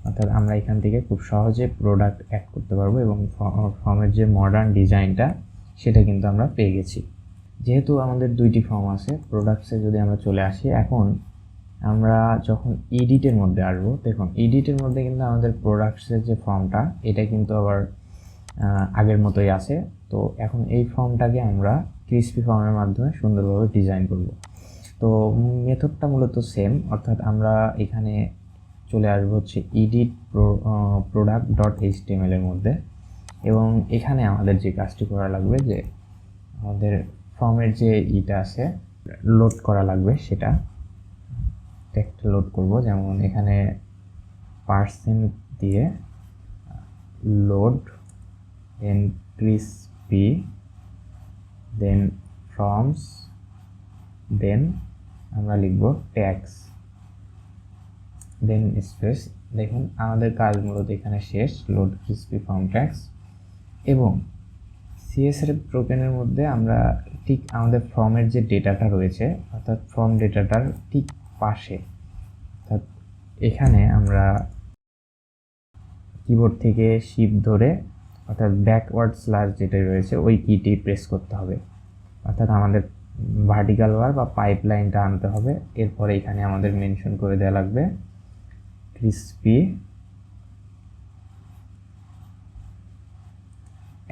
অর্থাৎ আমরা এখান থেকে খুব সহজে প্রোডাক্ট অ্যাড করতে পারবো এবং ফর্মের যে মডার্ন ডিজাইনটা সেটা কিন্তু আমরা পেয়ে গেছি। যেহেতু আমাদের দুইটি ফর্ম আছে, প্রোডাক্টসে যদি আমরা চলে আসি, এখন আমরা যখন এডিটের মধ্যে আসবো, দেখুন এডিটের মধ্যে কিন্তু আমাদের প্রোডাক্টসের যে ফর্মটা এটা কিন্তু আবার আগের মতোই আছে। তো এখন এই ফর্মটাকে আমরা ক্রিসপি ফর্মের মাধ্যমে সুন্দরভাবে ডিজাইন করব। তো মেথডটা মূলত সেম, অর্থাৎ আমরা এখানে চলে আসবো হচ্ছে এডিট প্রোডাক্ট ডট এইচটিএমএল এর মধ্যে, এবং এখানে আমাদের যে কাজটি করা লাগবে যে আমাদের ফর্মের যে ইটা আছে লোড করা লাগবে, সেটা টেক্সট লোড করব। যেমন এখানে % দিয়ে লোড, দেন ক্রিসপি, দেন ফর্মস, দেন আমরা লিখব ট্যাগস, দেন স্পেস। দেখুন আমাদের কাজ মূলত এখানে শেষ, লোড ক্রিসপি ফর্ম ট্যাগস। এবং সিএসএস টোকেনের মধ্যে আমরা ঠিক আমাদের ফর্মের যে ডেটাটা রয়েছে, অর্থাৎ ফর্ম ডেটাটার ঠিক পাশে, অর্থাৎ এখানে আমরা কিবোর্ড থেকে শিফট ধরে, অর্থাৎ ব্যাকওয়ার্ড স্ল্যাশ যেটা রয়েছে ওই কিটি প্রেস করতে হবে, অর্থাৎ আমাদের ভার্টিক্যাল বার বা পাইপলাইনটা আনতে হবে। এরপরে এখানে আমাদের মেনশন করে দেওয়া লাগবে ক্রিসপি,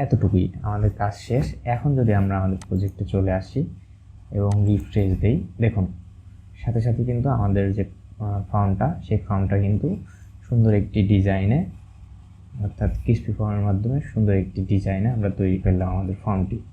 এতটুকুই আমাদের কাজ শেষ। এখন যদি আমরা আমাদের প্রজেক্টে চলে আসি এবং রিফ্রেশ দেই, দেখুন সাথে সাথে কিন্তু আমাদের যে ফর্মটা, সেই ফর্মটা কিন্তু সুন্দর একটি ডিজাইনে, অর্থাৎ ক্রিসপি ফর্মের মাধ্যমে সুন্দর একটি ডিজাইনে আমরা তৈরি করলাম আমাদের ফর্মটি।